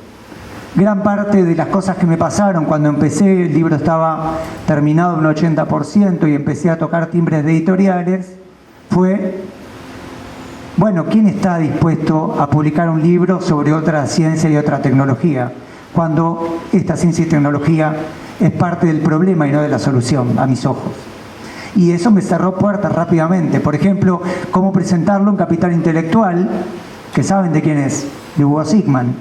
Gran parte de las cosas que me pasaron cuando empecé, el libro estaba terminado un 80% y empecé a tocar timbres de editoriales, fue, bueno, ¿quién está dispuesto a publicar un libro sobre otra ciencia y otra tecnología, cuando esta ciencia y tecnología es parte del problema y no de la solución, a mis ojos? Y eso me cerró puertas rápidamente. Por ejemplo, cómo presentarlo en Capital Intelectual, que saben de quién es, de Hugo Sigman.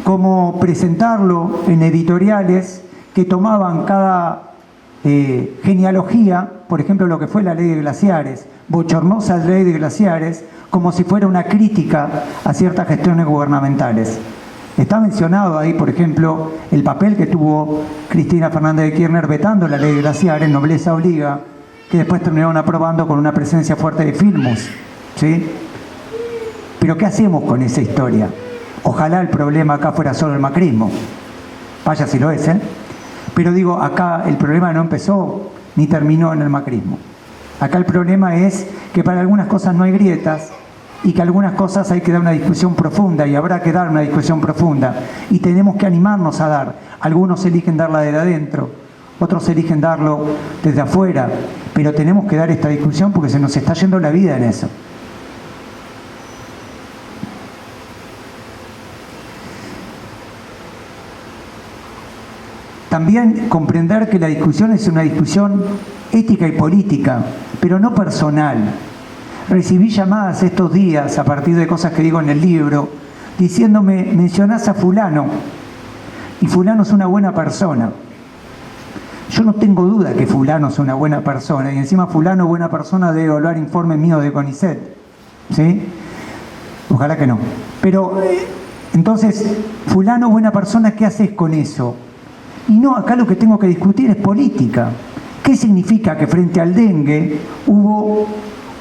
Cómo presentarlo en editoriales que tomaban cada genealogía por ejemplo, lo que fue la ley de glaciares, bochornosa ley de glaciares, como si fuera una crítica a ciertas gestiones gubernamentales. Está mencionado ahí, por ejemplo, el papel que tuvo Cristina Fernández de Kirchner vetando la ley de glaciares, nobleza obliga, que después terminaron aprobando con una presencia fuerte de Filmus, ¿sí? Pero ¿qué hacemos con esa historia? Ojalá el problema acá fuera solo el macrismo. Vaya si lo es, ¿eh? Pero digo, acá el problema no empezó ni terminó en el macrismo. Acá el problema es que para algunas cosas no hay grietas y que algunas cosas hay que dar una discusión profunda y habrá que dar una discusión profunda y tenemos que animarnos a dar. Algunos eligen darla desde adentro, otros eligen darlo desde afuera, pero tenemos que dar esta discusión porque se nos está yendo la vida en eso. También comprender que la discusión es una discusión ética y política, pero no personal. Recibí llamadas estos días, a partir de cosas que digo en el libro, diciéndome, mencionás a fulano, y fulano es una buena persona. Yo no tengo duda que fulano es una buena persona, y encima fulano, buena persona, debe evaluar informes míos de CONICET, ¿sí? Ojalá que no. Pero, entonces, fulano, buena persona, ¿qué haces con eso? Y no, acá lo que tengo que discutir es política. ¿Qué significa que frente al dengue hubo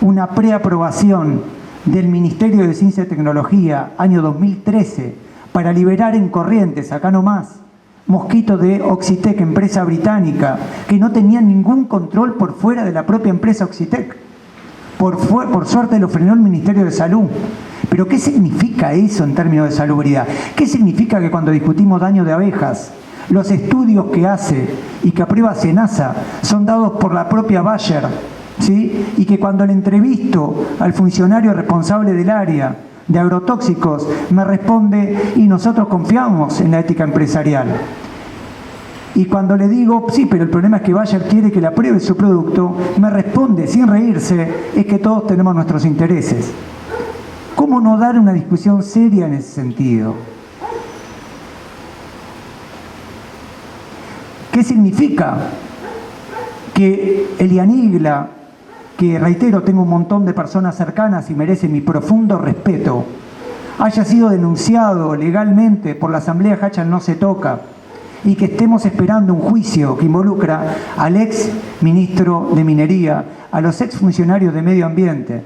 una preaprobación del Ministerio de Ciencia y Tecnología, año 2013, para liberar en Corrientes, acá nomás, mosquitos de Oxitec, empresa británica, que no tenían ningún control por fuera de la propia empresa Oxitec? Por suerte lo frenó el Ministerio de Salud. Pero ¿qué significa eso en términos de salubridad? ¿Qué significa que cuando discutimos daño de abejas, los estudios que hace y que aprueba SENASA son dados por la propia Bayer, ¿sí? Y que cuando le entrevisto al funcionario responsable del área de agrotóxicos me responde, y nosotros confiamos en la ética empresarial? Y cuando le digo, sí, pero el problema es que Bayer quiere que le apruebe su producto, me responde sin reírse, es que todos tenemos nuestros intereses. ¿Cómo no dar una discusión seria en ese sentido? ¿Qué significa que Elianigla, que reitero, tengo un montón de personas cercanas y merece mi profundo respeto, haya sido denunciado legalmente por la Asamblea Hachal No Se Toca y que estemos esperando un juicio que involucra al ex ministro de Minería, a los ex funcionarios de Medio Ambiente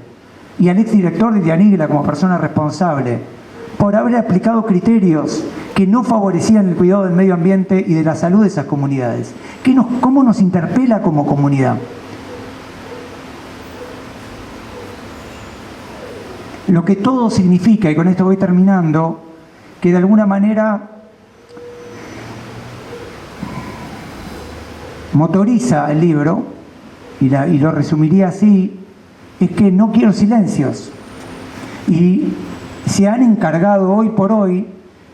y al ex director de Elianigla como persona responsable por haber aplicado criterios que no favorecían el cuidado del medio ambiente y de la salud de esas comunidades? ¿Cómo nos interpela como comunidad? Lo que todo significa, y con esto voy terminando, que de alguna manera motoriza el libro, y lo resumiría así, es que no quiero silencios. Y se han encargado hoy por hoy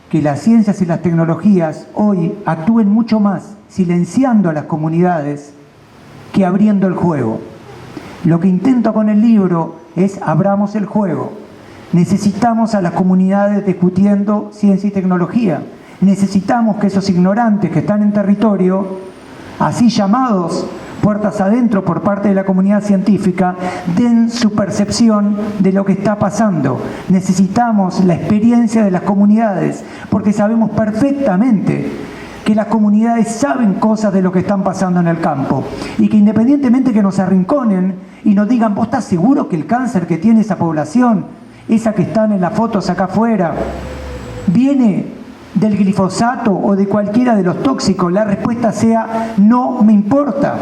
que las ciencias y las tecnologías hoy actúen mucho más silenciando a las comunidades que abriendo el juego. Lo que intento con el libro es abramos el juego. Necesitamos a las comunidades discutiendo ciencia y tecnología. Necesitamos que esos ignorantes que están en territorio, así llamados puertas adentro por parte de la comunidad científica, den su percepción de lo que está pasando. Necesitamos la experiencia de las comunidades, porque sabemos perfectamente que las comunidades saben cosas de lo que están pasando en el campo y que independientemente que nos arrinconen y nos digan, ¿vos estás seguro que el cáncer que tiene esa población, esa que están en las fotos acá afuera, viene del glifosato o de cualquiera de los tóxicos? La respuesta sea, no me importa.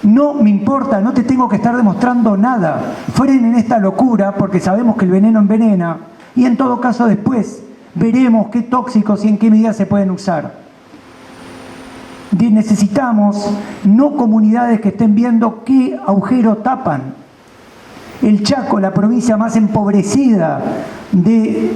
No me importa, no te tengo que estar demostrando nada. Frenen esta locura porque sabemos que el veneno envenena y en todo caso después veremos qué tóxicos y en qué medida se pueden usar. Necesitamos no comunidades que estén viendo qué agujero tapan. El Chaco, la provincia más empobrecida de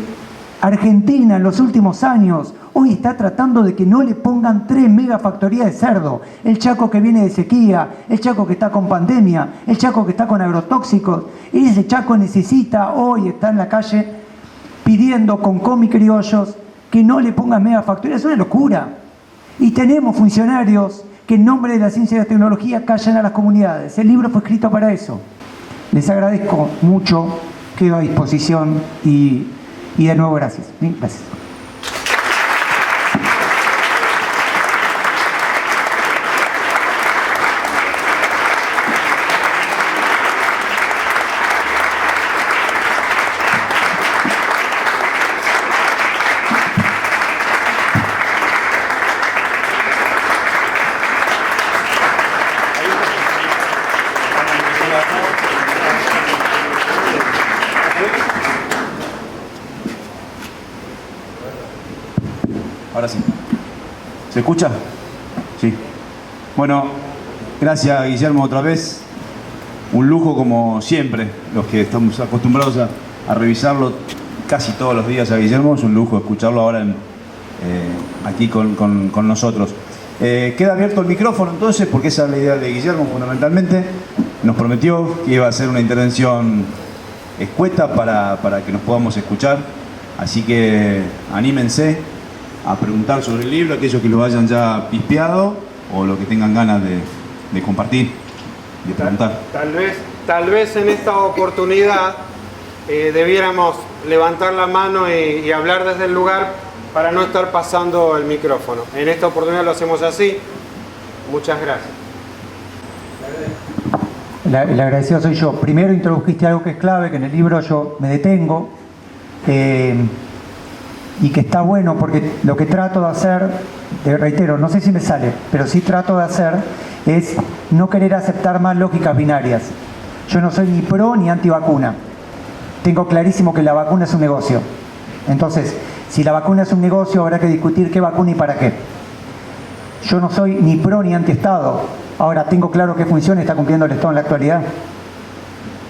Argentina en los últimos años, hoy está tratando de que no le pongan 3 megafactorías de cerdo. El Chaco que viene de sequía, el Chaco que está con pandemia, el Chaco que está con agrotóxicos. Ese Chaco necesita, hoy está en la calle pidiendo con comi criollos que no le pongan megafactorías. Es una locura. Y tenemos funcionarios que en nombre de la ciencia y la tecnología callen a las comunidades. El libro fue escrito para eso. Les agradezco mucho, quedo a disposición y de nuevo gracias. Gracias. Ahora sí. ¿Se escucha? Sí. Bueno, gracias Guillermo otra vez. Un lujo como siempre, los que estamos acostumbrados a revisarlo casi todos los días a Guillermo, es un lujo escucharlo ahora aquí con nosotros. Queda abierto el micrófono entonces, porque esa es la idea de Guillermo fundamentalmente. Nos prometió que iba a hacer una intervención escueta para que nos podamos escuchar. Así que anímense a preguntar sobre el libro, aquellos que lo hayan ya pispeado o los que tengan ganas de compartir, de preguntar. Tal vez en esta oportunidad debiéramos levantar la mano y hablar desde el lugar para no estar pasando el micrófono. En esta oportunidad lo hacemos así. Muchas gracias. El agradecido soy yo. Primero introdujiste algo que es clave, que en el libro yo me detengo. Y que está bueno porque lo que trato de hacer, te reitero, no sé si me sale, pero sí trato de hacer es no querer aceptar más lógicas binarias. Yo no soy ni pro ni antivacuna. Tengo clarísimo que la vacuna es un negocio. Entonces, si la vacuna es un negocio, habrá que discutir qué vacuna y para qué. Yo no soy ni pro ni anti-Estado. Ahora, tengo claro qué función está cumpliendo el Estado en la actualidad.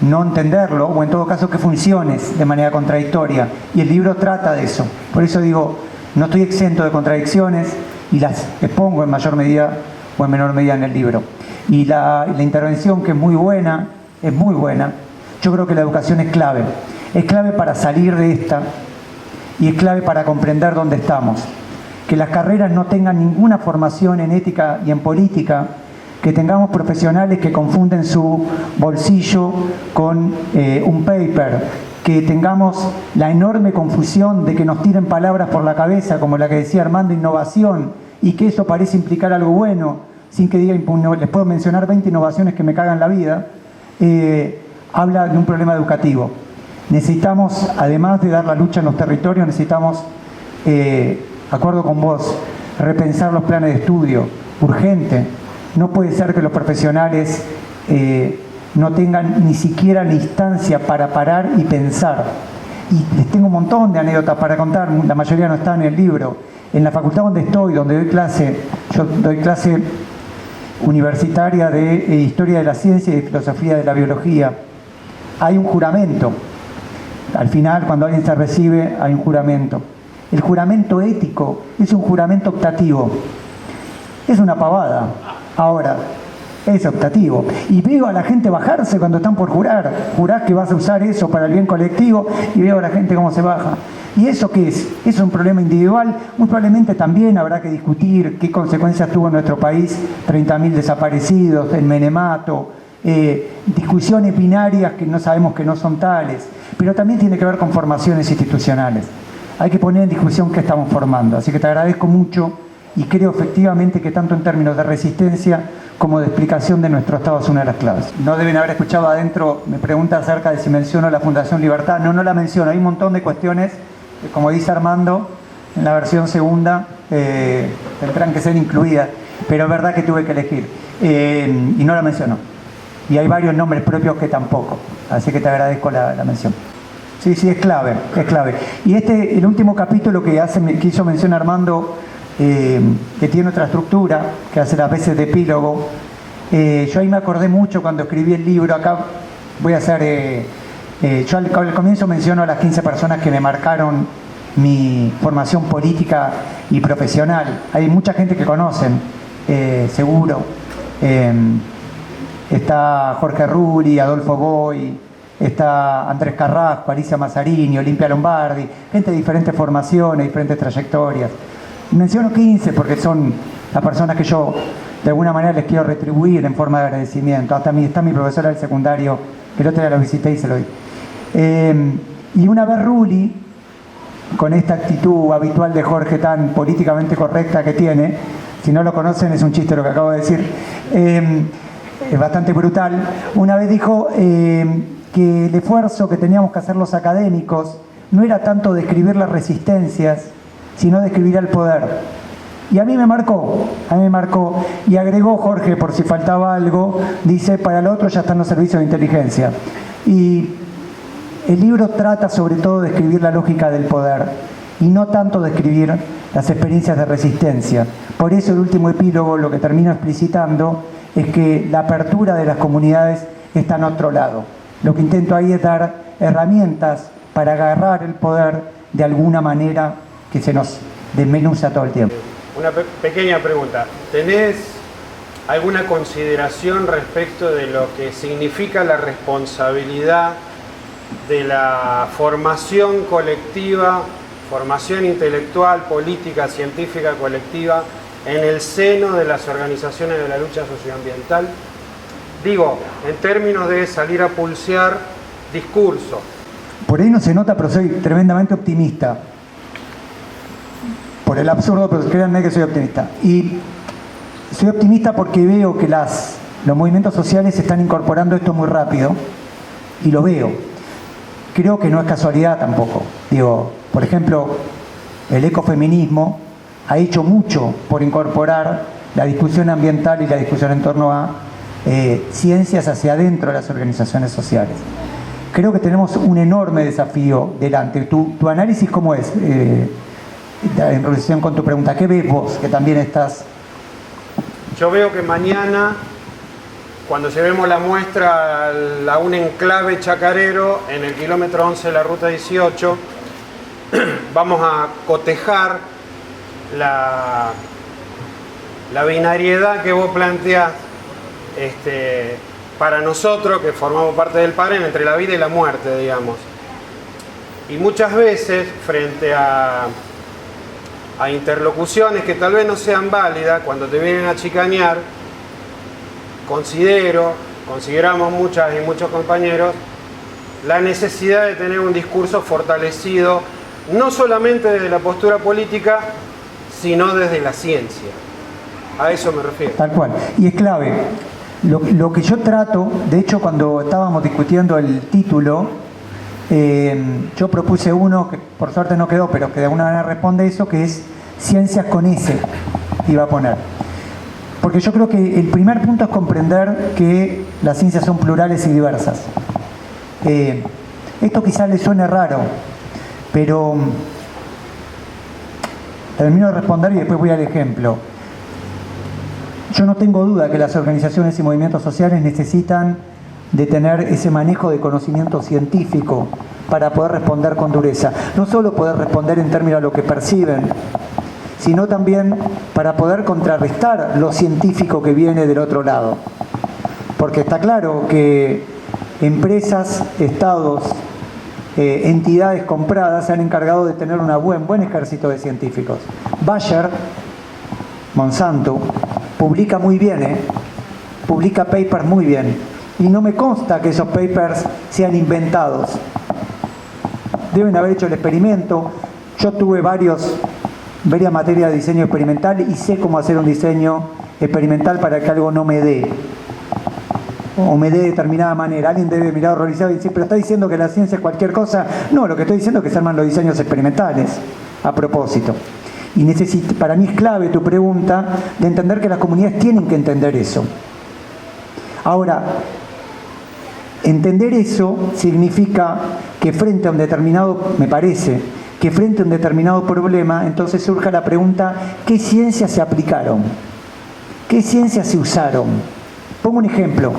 No entenderlo, o en todo caso que funciones de manera contradictoria. Y el libro trata de eso. Por eso digo, no estoy exento de contradicciones y las expongo en mayor medida o en menor medida en el libro. Y la intervención, que es muy buena, yo creo que la educación es clave. Es clave para salir de esta y es clave para comprender dónde estamos. Que las carreras no tengan ninguna formación en ética y en política, que tengamos profesionales que confunden su bolsillo con un paper, que tengamos la enorme confusión de que nos tiren palabras por la cabeza, como la que decía Armando, innovación, y que eso parece implicar algo bueno, sin que diga, les puedo mencionar 20 innovaciones que me cagan la vida, habla de un problema educativo. Necesitamos, además de dar la lucha en los territorios, necesitamos, acuerdo con vos, repensar los planes de estudio, urgente. No puede ser que los profesionales no tengan ni siquiera la instancia para parar y pensar. Y les tengo un montón de anécdotas para contar, la mayoría no están en el libro. En la facultad donde estoy, donde doy clase, yo doy clase universitaria de Historia de la Ciencia y de Filosofía de la Biología. Hay un juramento. Al final, cuando alguien se recibe, hay un juramento. El juramento ético es un juramento optativo. Es una pavada. Ahora, es optativo. Y veo a la gente bajarse cuando están por jurar. Jurás que vas a usar eso para el bien colectivo y veo a la gente cómo se baja. ¿Y eso qué es? ¿Es un problema individual? Muy probablemente también habrá que discutir qué consecuencias tuvo en nuestro país 30.000 desaparecidos, el menemato, discusiones binarias que no sabemos que no son tales. Pero también tiene que ver con formaciones institucionales. Hay que poner en discusión qué estamos formando. Así que te agradezco mucho. Y creo efectivamente que tanto en términos de resistencia como de explicación de nuestro Estado es una de las claves. No deben haber escuchado adentro, me pregunta acerca de si menciono la Fundación Libertad. No la menciono. Hay un montón de cuestiones que, como dice Armando, en la versión segunda tendrán que ser incluidas. Pero es verdad que tuve que elegir. Y no la menciono. Y hay varios nombres propios que tampoco. Así que te agradezco la mención. Sí, es clave, es clave. Y el último capítulo que hizo mención Armando, que tiene otra estructura, que hace las veces de epílogo. Yo ahí me acordé mucho cuando escribí el libro. Acá voy a hacer, yo al comienzo menciono a las 15 personas que me marcaron mi formación política y profesional. Hay mucha gente que conocen, seguro. Está Jorge Rulli, Adolfo Boy, está Andrés Carrasco, Alicia Mazzarini, Olimpia Lombardi, gente de diferentes formaciones, diferentes trayectorias. Menciono 15 porque son las personas que yo de alguna manera les quiero retribuir en forma de agradecimiento. Está mi profesora del secundario, que el otro día lo visité y se lo di. Y una vez Rulli, con esta actitud habitual de Jorge tan políticamente correcta que tiene, si no lo conocen es un chiste lo que acabo de decir, es bastante brutal, una vez dijo que el esfuerzo que teníamos que hacer los académicos no era tanto describir las resistencias, sino describir al poder. Y a mí me marcó, y agregó Jorge, por si faltaba algo, dice, para lo otro ya están los servicios de inteligencia. Y el libro trata sobre todo de describir la lógica del poder, y no tanto describir las experiencias de resistencia. Por eso el último epílogo lo que termina explicitando es que la apertura de las comunidades está en otro lado. Lo que intento ahí es dar herramientas para agarrar el poder de alguna manera que se nos desmenuza todo el tiempo. Una pequeña pregunta. ¿Tenés alguna consideración respecto de lo que significa la responsabilidad de la formación colectiva, formación intelectual, política, científica colectiva en el seno de las organizaciones de la lucha socioambiental? Digo, en términos de salir a pulsear discurso. Por ahí no se nota, pero soy tremendamente optimista. Por el absurdo, pero créanme que soy optimista. Y soy optimista porque veo que los movimientos sociales están incorporando esto muy rápido, y lo veo. Creo que no es casualidad tampoco. Digo, por ejemplo, el ecofeminismo ha hecho mucho por incorporar la discusión ambiental y la discusión en torno a ciencias hacia adentro de las organizaciones sociales. Creo que tenemos un enorme desafío delante. ¿Tu análisis cómo es? En relación con tu pregunta, ¿qué ves vos que también estás? Yo veo que mañana, cuando llevemos la muestra a un enclave chacarero en el kilómetro 11 de la ruta 18, vamos a cotejar la binariedad que vos planteás para nosotros, que formamos parte del PAREN, entre la vida y la muerte, digamos. Y muchas veces, frente a interlocuciones que tal vez no sean válidas, cuando te vienen a chicanear, consideramos muchas y muchos compañeros, la necesidad de tener un discurso fortalecido, no solamente desde la postura política, sino desde la ciencia. A eso me refiero. Tal cual. Y es clave. Lo que yo trato, de hecho, cuando estábamos discutiendo el título, yo propuse uno que por suerte no quedó, pero que de alguna manera responde eso, que es Ciencias con S, iba a poner. Porque yo creo que el primer punto es comprender que las ciencias son plurales y diversas. Esto quizás le suene raro, pero termino de responder y después voy al ejemplo. Yo no tengo duda que las organizaciones y movimientos sociales necesitan de tener ese manejo de conocimiento científico para poder responder con dureza. No solo poder responder en términos de lo que perciben, sino también para poder contrarrestar lo científico que viene del otro lado. Porque está claro que empresas, estados, entidades compradas se han encargado de tener un buen ejército de científicos. Bayer, Monsanto, publica muy bien, publica papers muy bien. Y no me consta que esos papers sean inventados. Deben haber hecho el experimento. Yo tuve varias materias de diseño experimental y sé cómo hacer un diseño experimental para que algo no me dé. O me dé de determinada manera. Alguien debe mirar horrorizado y decir, pero está diciendo que la ciencia es cualquier cosa. No, lo que estoy diciendo es que se arman los diseños experimentales a propósito. Y para mí es clave tu pregunta de entender que las comunidades tienen que entender eso. Ahora, entender eso significa que frente a un determinado, me parece, que frente a un determinado problema, entonces surja la pregunta, ¿qué ciencias se aplicaron? ¿Qué ciencias se usaron? Pongo un ejemplo.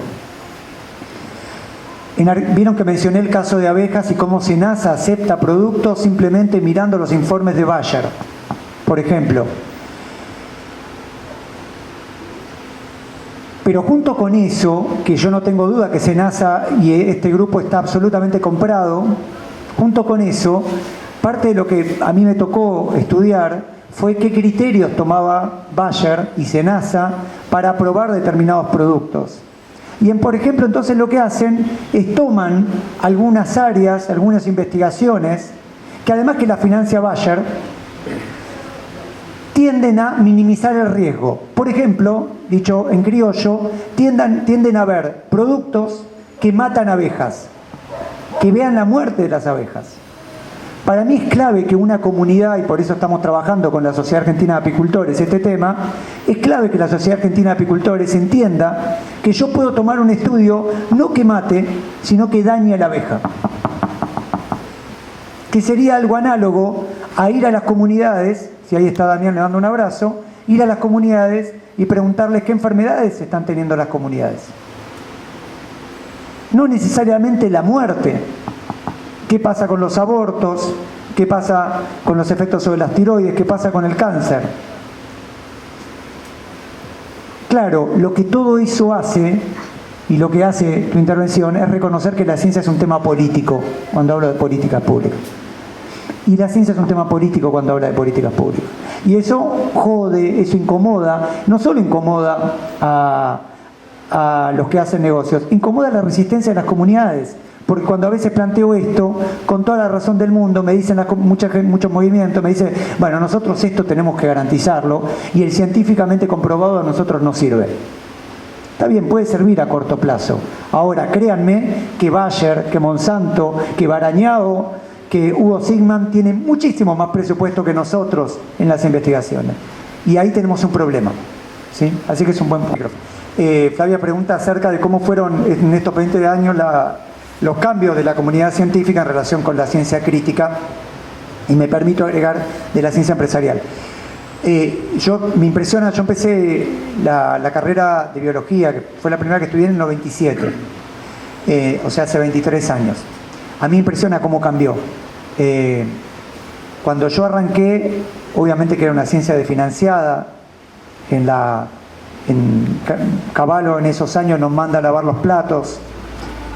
Vieron que mencioné el caso de abejas y cómo SENASA acepta productos simplemente mirando los informes de Bayer, por ejemplo. Pero junto con eso, que yo no tengo duda que SENASA y este grupo está absolutamente comprado, junto con eso, parte de lo que a mí me tocó estudiar fue qué criterios tomaba Bayer y Senasa para aprobar determinados productos. Y por ejemplo, entonces lo que hacen es toman algunas áreas, algunas investigaciones, que además que la financia Bayer, tienden a minimizar el riesgo. Por ejemplo, dicho en criollo, tienden a ver productos que matan abejas, que vean la muerte de las abejas. Para mí es clave que una comunidad, y por eso estamos trabajando con la Sociedad Argentina de Apicultores este tema, es clave que la Sociedad Argentina de Apicultores entienda que yo puedo tomar un estudio no que mate, sino que dañe a la abeja. Que sería algo análogo a ir a las comunidades, si ahí está Damián le dando un abrazo, ir a las comunidades y preguntarles qué enfermedades están teniendo las comunidades. No necesariamente la muerte. ¿Qué pasa con los abortos? ¿Qué pasa con los efectos sobre las tiroides? ¿Qué pasa con el cáncer? Claro, lo que todo eso hace, y lo que hace tu intervención, es reconocer que la ciencia es un tema político cuando hablo de políticas públicas. Y la ciencia es un tema político cuando habla de políticas públicas. Y eso jode, eso incomoda, no solo incomoda a los que hacen negocios, incomoda la resistencia de las comunidades. Porque cuando a veces planteo esto, con toda la razón del mundo, me dicen muchos movimientos, me dicen, bueno, nosotros esto tenemos que garantizarlo y el científicamente comprobado a nosotros no sirve. Está bien, puede servir a corto plazo. Ahora, créanme que Bayer, que Monsanto, que Barañao, que Hugo Sigman tienen muchísimo más presupuesto que nosotros en las investigaciones. Y ahí tenemos un problema, ¿sí? Así que es un buen punto. Flavia pregunta acerca de cómo fueron en estos 20 años los cambios de la comunidad científica en relación con la ciencia crítica, y me permito agregar de la ciencia empresarial. Me impresiona, yo empecé la carrera de biología, que fue la primera que estudié en el 97, o sea, hace 23 años. A mí me impresiona cómo cambió. Cuando yo arranqué, obviamente que era una ciencia desfinanciada, Cavallo en esos años nos manda a lavar los platos.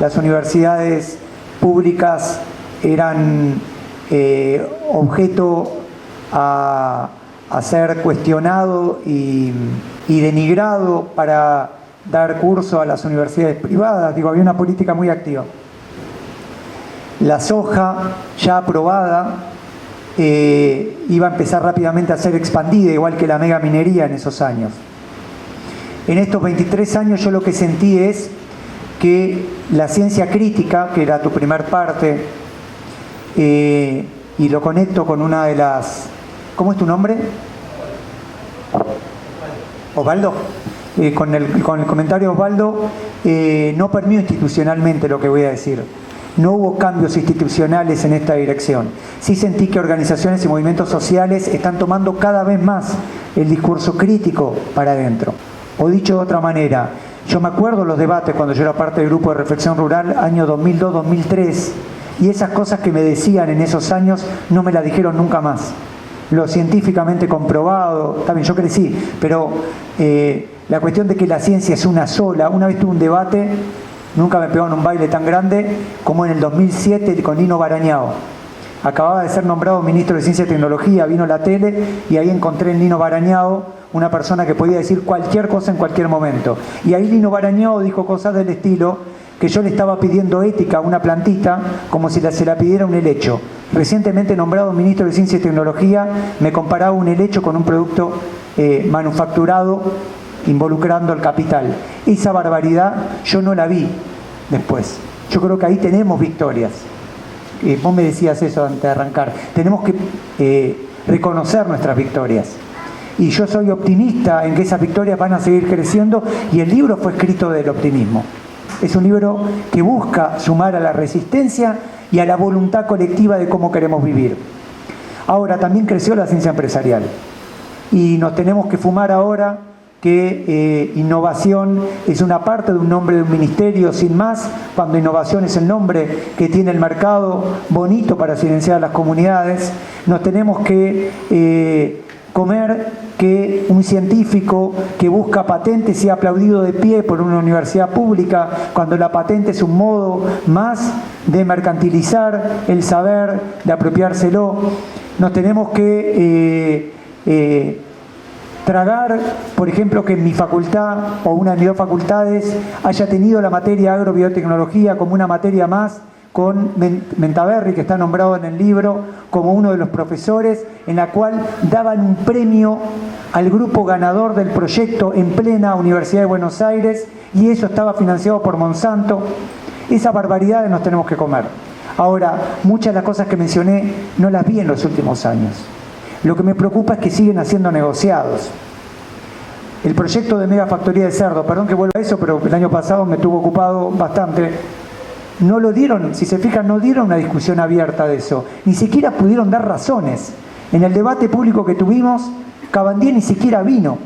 Las universidades públicas eran objeto a ser cuestionado y denigrado para dar curso a las universidades privadas. Digo, había una política muy activa. La soja, ya aprobada, iba a empezar rápidamente a ser expandida, igual que la megaminería en esos años. En estos 23 años yo lo que sentí es que la ciencia crítica, que era tu primer parte, y lo conecto con una de las... ¿Cómo es tu nombre? Osvaldo. Con el comentario de Osvaldo, no permeó institucionalmente lo que voy a decir. No hubo cambios institucionales en esta dirección. Sí sentí que organizaciones y movimientos sociales están tomando cada vez más el discurso crítico para adentro. O dicho de otra manera, yo me acuerdo los debates cuando yo era parte del grupo de reflexión rural, año 2002-2003, y esas cosas que me decían en esos años no me las dijeron nunca más. Lo científicamente comprobado, también yo crecí, pero la cuestión de que la ciencia es una sola. Una vez tuve un debate, nunca me pegaron un baile tan grande como en el 2007 con Lino Barañao. Acababa de ser nombrado ministro de Ciencia y Tecnología, vino a la tele y ahí encontré en Lino Barañao una persona que podía decir cualquier cosa en cualquier momento. Y ahí Lino Barañao dijo cosas del estilo que yo le estaba pidiendo ética a una plantita como si se la pidiera un helecho. Recientemente nombrado ministro de Ciencia y Tecnología, me comparaba un helecho con un producto manufacturado involucrando el capital. Esa barbaridad yo no la vi después. Yo creo que ahí tenemos victorias. Vos me decías eso antes de arrancar. Tenemos que reconocer nuestras victorias. Y yo soy optimista en que esas victorias van a seguir creciendo, y el libro fue escrito del optimismo. Es un libro que busca sumar a la resistencia y a la voluntad colectiva de cómo queremos vivir. Ahora, también creció la ciencia empresarial. Y nos tenemos que fumar ahora que innovación es una parte de un nombre de un ministerio sin más, cuando innovación es el nombre que tiene el mercado bonito para silenciar a las comunidades. Nos tenemos que comer que un científico que busca patentes sea aplaudido de pie por una universidad pública, cuando la patente es un modo más de mercantilizar el saber, de apropiárselo. Nos tenemos que tragar, por ejemplo, que en mi facultad o una de mis 2 facultades haya tenido la materia agrobiotecnología como una materia más, con Mentaverri, que está nombrado en el libro como uno de los profesores, en la cual daban un premio al grupo ganador del proyecto en plena Universidad de Buenos Aires, y eso estaba financiado por Monsanto. Esas barbaridades nos tenemos que comer. Ahora, muchas de las cosas que mencioné no las vi en los últimos años. Lo que me preocupa es que siguen haciendo negociados. El proyecto de megafactoría de cerdo, perdón que vuelva a eso, pero el año pasado me tuvo ocupado bastante. No lo dieron, si se fijan, no dieron una discusión abierta de eso. Ni siquiera pudieron dar razones. En el debate público que tuvimos, Cabandier ni siquiera vino.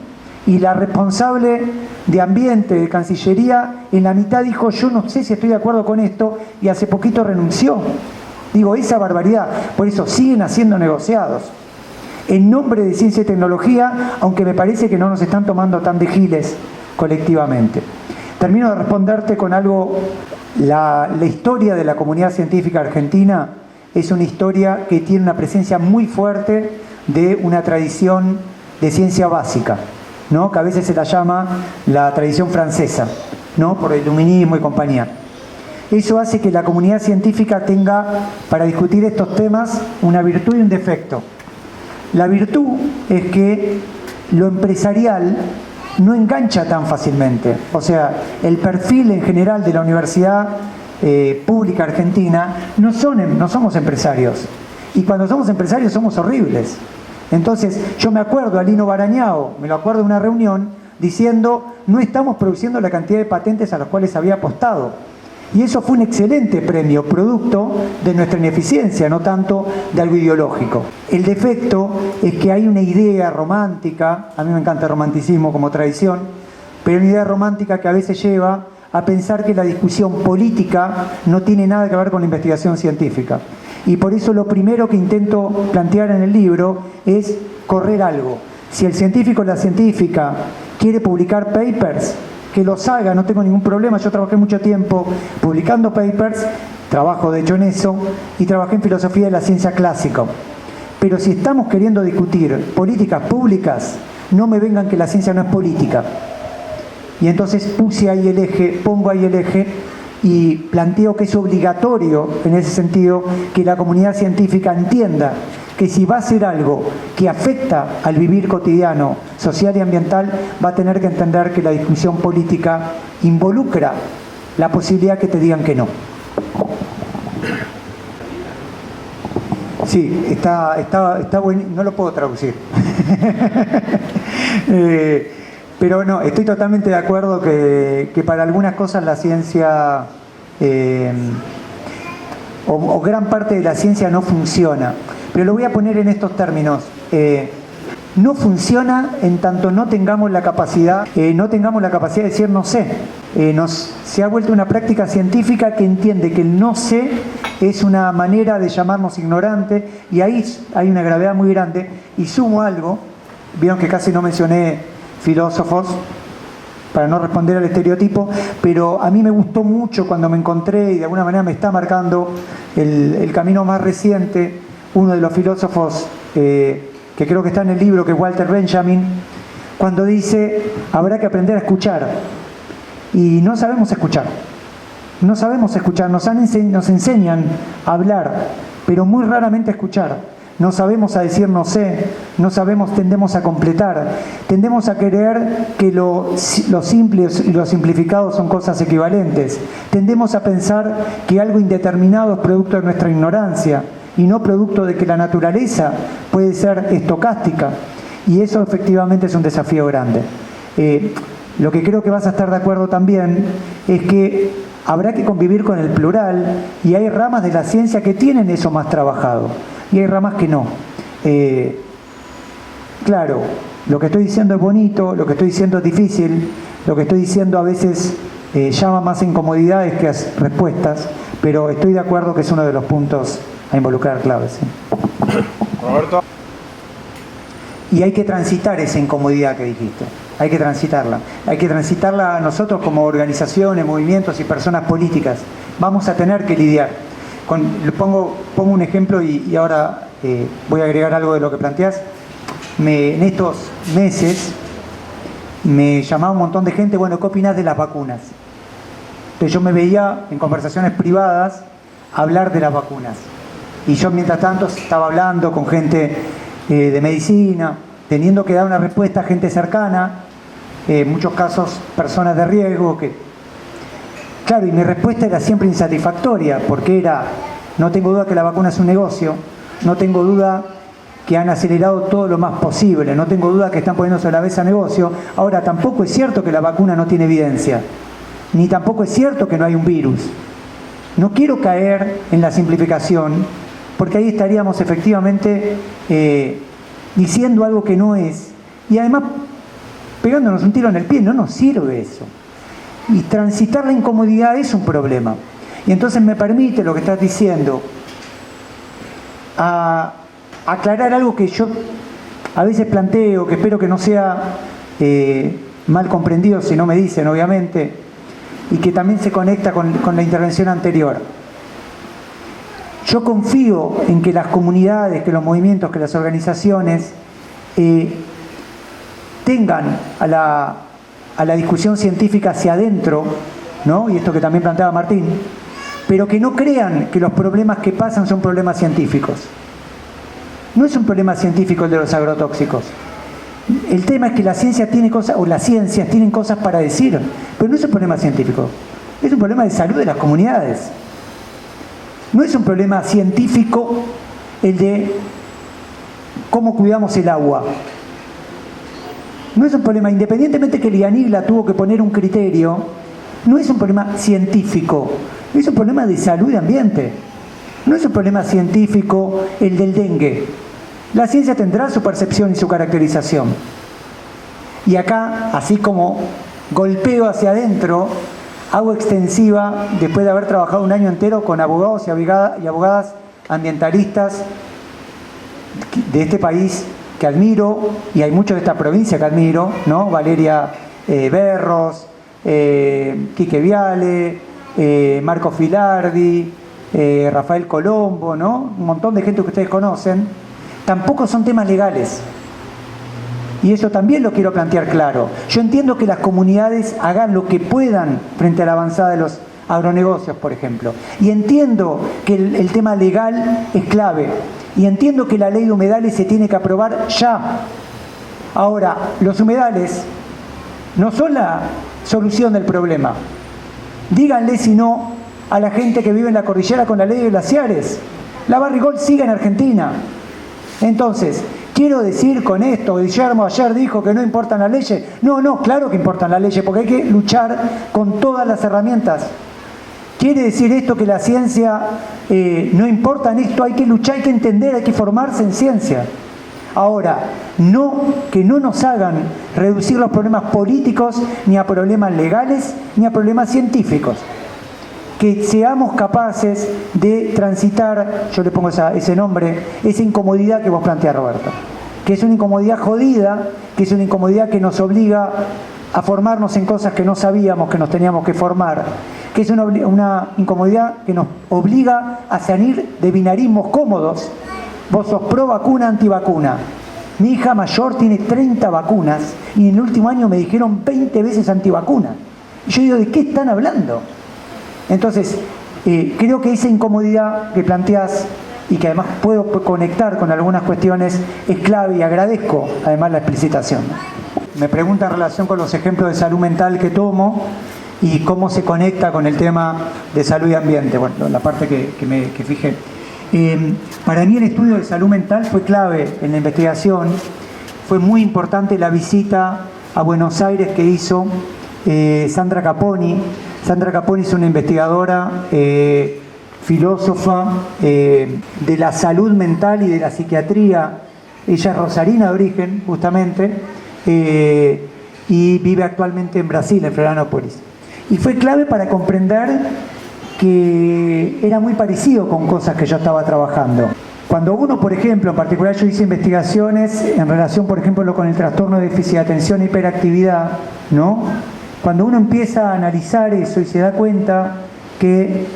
Y la responsable de Ambiente, de Cancillería, en la mitad dijo, yo no sé si estoy de acuerdo con esto, y hace poquito renunció. Digo, esa barbaridad. Por eso siguen haciendo negociados. En nombre de ciencia y tecnología, aunque me parece que no nos están tomando tan de giles colectivamente. Termino de responderte con algo. La historia de la comunidad científica argentina es una historia que tiene una presencia muy fuerte de una tradición de ciencia básica, ¿no? Que a veces se la llama la tradición francesa, ¿no? Por el iluminismo y compañía. Eso hace que la comunidad científica tenga, para discutir estos temas, una virtud y un defecto. La virtud es que lo empresarial no engancha tan fácilmente. O sea, el perfil en general de la universidad pública argentina no somos empresarios. Y cuando somos empresarios somos horribles. Entonces, yo me acuerdo a Lino Barañao, me lo acuerdo de una reunión, diciendo, no estamos produciendo la cantidad de patentes a las cuales había apostado. Y eso fue un excelente premio, producto de nuestra ineficiencia, no tanto de algo ideológico. El defecto es que hay una idea romántica, a mí me encanta el romanticismo como tradición, pero una idea romántica que a veces lleva a pensar que la discusión política no tiene nada que ver con la investigación científica. Y por eso lo primero que intento plantear en el libro es correr algo. Si el científico o la científica quiere publicar papers, que los haga, no tengo ningún problema. Yo trabajé mucho tiempo publicando papers, trabajo de hecho en eso, y trabajé en filosofía de la ciencia clásica. Pero si estamos queriendo discutir políticas públicas, no me vengan que la ciencia no es política. Y entonces pongo ahí el eje y planteo que es obligatorio, en ese sentido, que la comunidad científica entienda que si va a hacer algo que afecta al vivir cotidiano, social y ambiental, va a tener que entender que la discusión política involucra la posibilidad que te digan que no. Sí, está bueno, no lo puedo traducir. Pero no, estoy totalmente de acuerdo que para algunas cosas la ciencia, o gran parte de la ciencia no funciona. Pero lo voy a poner en estos términos. No funciona en tanto no tengamos la capacidad de decir no sé. Se ha vuelto una práctica científica que entiende que el no sé es una manera de llamarnos ignorantes, y ahí hay una gravedad muy grande. Y sumo algo, vieron que casi no mencioné filósofos para no responder al estereotipo, pero a mí me gustó mucho cuando me encontré, y de alguna manera me está marcando el camino más reciente, uno de los filósofos que creo que está en el libro, que es Walter Benjamin, cuando dice, habrá que aprender a escuchar. Y no sabemos escuchar. No sabemos escuchar. Nos enseñan a hablar, pero muy raramente a escuchar. No sabemos a decir no sé, tendemos a completar, tendemos a creer que lo simple y lo simplificado son cosas equivalentes. Tendemos a pensar que algo indeterminado es producto de nuestra ignorancia, y no producto de que la naturaleza puede ser estocástica, y eso efectivamente es un desafío grande. Lo que creo que vas a estar de acuerdo también es que habrá que convivir con el plural, y hay ramas de la ciencia que tienen eso más trabajado, y hay ramas que no. Claro, lo que estoy diciendo es bonito, lo que estoy diciendo es difícil, lo que estoy diciendo a veces llama más incomodidades que respuestas, pero estoy de acuerdo que es uno de los puntos a involucrar claves. ¿Sí? Roberto. Y hay que transitar esa incomodidad que dijiste, hay que transitarla nosotros como organizaciones, movimientos y personas políticas. Vamos a tener que lidiar. Pongo un ejemplo y ahora voy a agregar algo de lo que planteás. en estos meses me llamaba un montón de gente, bueno, ¿qué opinás de las vacunas? Entonces yo me veía en conversaciones privadas hablar de las vacunas. Y yo mientras tanto estaba hablando con gente de medicina, teniendo que dar una respuesta a gente cercana, en muchos casos personas de riesgo, claro, y mi respuesta era siempre insatisfactoria, porque era, no tengo duda que la vacuna es un negocio, no tengo duda que han acelerado todo lo más posible, no tengo duda que están poniendo sobre la mesa negocio. Ahora, tampoco es cierto que la vacuna no tiene evidencia, ni tampoco es cierto que no hay un virus. No quiero caer en la simplificación, porque ahí estaríamos efectivamente diciendo algo que no es, y además pegándonos un tiro en el pie. No nos sirve eso. Y transitar la incomodidad es un problema. Y entonces me permite lo que estás diciendo a aclarar algo que yo a veces planteo, que espero que no sea mal comprendido si no me dicen, obviamente, y que también se conecta con la intervención anterior. Yo confío en que las comunidades, que los movimientos, que las organizaciones tengan a la discusión científica hacia adentro, ¿no? Y esto que también planteaba Martín, pero que no crean que los problemas que pasan son problemas científicos. No es un problema científico el de los agrotóxicos. El tema es que la ciencia tiene cosas, o las ciencias tienen cosas para decir, pero no es un problema científico, es un problema de salud de las comunidades. No es un problema científico el de cómo cuidamos el agua. No es un problema, independientemente que el IANIGLA tuvo que poner un criterio, no es un problema científico, es un problema de salud y ambiente. No es un problema científico el del dengue. La ciencia tendrá su percepción y su caracterización. Y acá, así como golpeo hacia adentro, hago extensiva, después de haber trabajado un año entero con abogados y abogadas ambientalistas de este país que admiro, y hay muchos de esta provincia que admiro, ¿no? Valeria Berros, Quique Viale, Marco Filardi, Rafael Colombo, ¿no? Un montón de gente que ustedes conocen. Tampoco son temas legales. Y eso también lo quiero plantear claro. Yo entiendo que las comunidades hagan lo que puedan frente a la avanzada de los agronegocios, por ejemplo. Y entiendo que el tema legal es clave. Y entiendo que la ley de humedales se tiene que aprobar ya. Ahora, los humedales no son la solución del problema. Díganle si no a la gente que vive en la cordillera con la ley de glaciares. La barrigol sigue en Argentina. Entonces, quiero decir con esto, Guillermo ayer dijo que no importan las leyes. No, claro que importan las leyes, porque hay que luchar con todas las herramientas. ¿Quiere decir esto que la ciencia no importa en esto? Hay que luchar, hay que entender, hay que formarse en ciencia. Ahora, que no nos hagan reducir los problemas políticos ni a problemas legales ni a problemas científicos. Que seamos capaces de transitar, yo le pongo ese nombre, esa incomodidad que vos planteás, Roberto. Que es una incomodidad jodida, que es una incomodidad que nos obliga a formarnos en cosas que no sabíamos que nos teníamos que formar, que es una incomodidad que nos obliga a salir de binarismos cómodos. Vos sos pro vacuna, antivacuna. Mi hija mayor tiene 30 vacunas y en el último año me dijeron 20 veces antivacuna. Y yo digo, ¿de qué están hablando? Entonces, creo que esa incomodidad que planteás y que además puedo conectar con algunas cuestiones es clave, y agradezco además la explicitación. Me pregunta en relación con los ejemplos de salud mental que tomo y cómo se conecta con el tema de salud y ambiente. Bueno, la parte que fijé. Para mí el estudio de salud mental fue clave en la investigación. Fue muy importante la visita a Buenos Aires que hizo Sandra Caponi. Sandra Caponi es una investigadora, filósofa de la salud mental y de la psiquiatría. Ella es rosarina de origen, justamente, y vive actualmente en Brasil, en Florianópolis. Y fue clave para comprender que era muy parecido con cosas que yo estaba trabajando. Cuando uno, por ejemplo, en particular yo hice investigaciones en relación, por ejemplo, con el trastorno de déficit de atención e hiperactividad, ¿no? Cuando uno empieza a analizar eso y se da cuenta que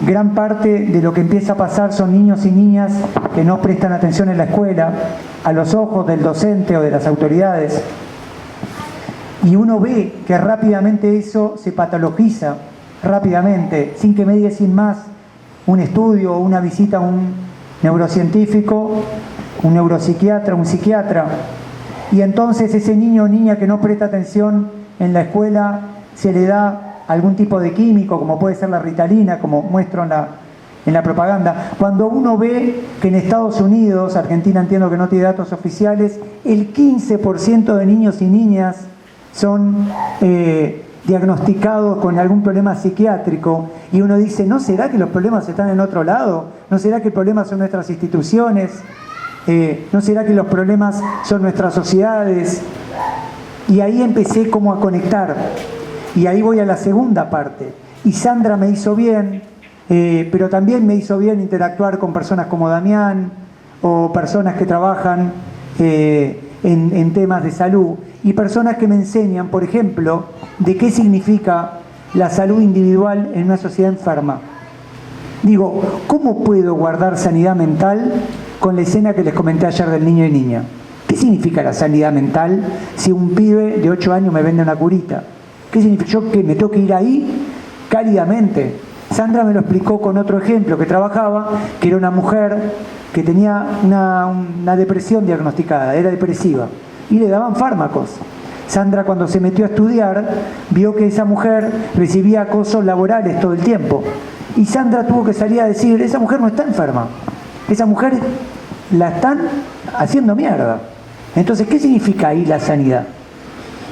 gran parte de lo que empieza a pasar son niños y niñas que no prestan atención en la escuela, a los ojos del docente o de las autoridades. Y uno ve que rápidamente eso se patologiza, rápidamente, sin que medie sin más un estudio o una visita a un neurocientífico, un neuropsiquiatra, un psiquiatra. Y entonces ese niño o niña que no presta atención en la escuela se le da algún tipo de químico, como puede ser la Ritalina, como muestro en la propaganda. Cuando uno ve que en Estados Unidos, Argentina entiendo que no tiene datos oficiales, el 15% de niños y niñas son diagnosticados con algún problema psiquiátrico, y uno dice, ¿no será que los problemas están en otro lado? ¿No será que el problema son nuestras instituciones? ¿No será que los problemas son nuestras sociedades? Y ahí empecé como a conectar, y ahí voy a la segunda parte. Y Sandra me hizo bien, pero también me hizo bien interactuar con personas como Damián, o personas que trabajan en temas de salud, y personas que me enseñan, por ejemplo, de qué significa la salud individual en una sociedad enferma. Digo, ¿cómo puedo guardar sanidad mental con la escena que les comenté ayer del niño y niña? ¿Qué significa la sanidad mental si un pibe de 8 años me vende una curita? ¿Qué significa? ¿Yo que me tengo que ir ahí cálidamente? Sandra me lo explicó con otro ejemplo que trabajaba, que era una mujer que tenía una depresión diagnosticada, era depresiva, y le daban fármacos. Sandra, cuando se metió a estudiar, vio que esa mujer recibía acosos laborales todo el tiempo. Y Sandra tuvo que salir a decir, esa mujer no está enferma, esa mujer la están haciendo mierda. Entonces, ¿qué significa ahí la sanidad?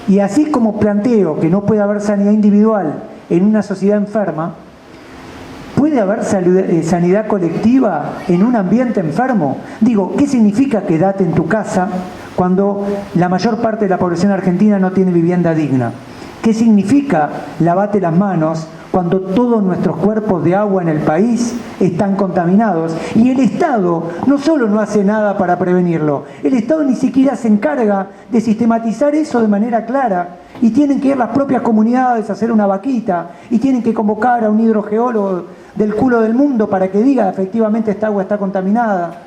Y así como planteo que no puede haber sanidad individual en una sociedad enferma, ¿puede haber sanidad colectiva en un ambiente enfermo? Digo, ¿qué significa quedarte en tu casa cuando la mayor parte de la población argentina no tiene vivienda digna? ¿Qué significa lavate las manos cuando todos nuestros cuerpos de agua en el país están contaminados? Y el Estado no solo no hace nada para prevenirlo, el Estado ni siquiera se encarga de sistematizar eso de manera clara. Y tienen que ir las propias comunidades a hacer una vaquita, y tienen que convocar a un hidrogeólogo del culo del mundo para que diga efectivamente esta agua está contaminada.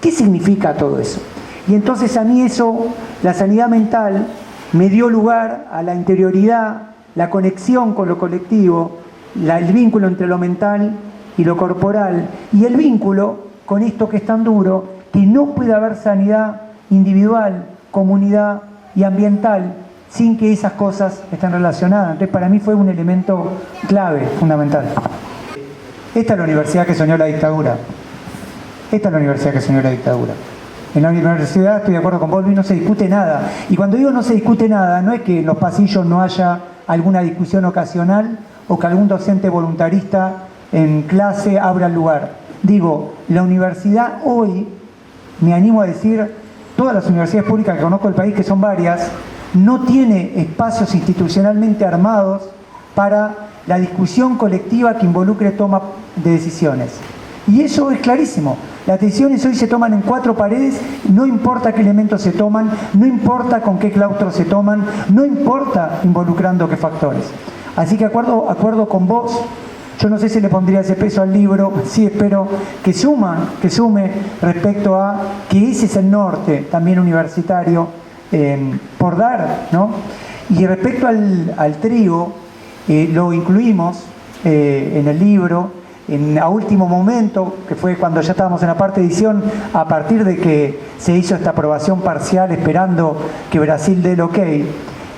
¿Qué significa todo eso? Y entonces a mí eso, la sanidad mental, me dio lugar a la interioridad, la conexión con lo colectivo, el vínculo entre lo mental y lo corporal, y el vínculo con esto que es tan duro, que no puede haber sanidad individual, comunidad y ambiental sin que esas cosas estén relacionadas. Entonces para mí fue un elemento clave, fundamental. Esta es la universidad que soñó la dictadura. Esta es la universidad que soñó la dictadura. En la universidad, estoy de acuerdo con vos, Luis, no se discute nada. Y cuando digo no se discute nada, no es que en los pasillos no haya alguna discusión ocasional o que algún docente voluntarista en clase abra el lugar. Digo, la universidad hoy, me animo a decir, todas las universidades públicas que conozco del país, que son varias, no tiene espacios institucionalmente armados para la discusión colectiva que involucre toma de decisiones. Y eso es clarísimo. Las decisiones hoy se toman en 4 paredes, no importa qué elementos se toman, no importa con qué claustro se toman, no importa involucrando qué factores. Así que acuerdo con vos, yo no sé si le pondría ese peso al libro, sí espero que sume respecto a que ese es el norte también universitario por dar, ¿no? Y respecto al trigo, lo incluimos en el libro, a último momento, que fue cuando ya estábamos en la parte de edición, a partir de que se hizo esta aprobación parcial esperando que Brasil dé el ok.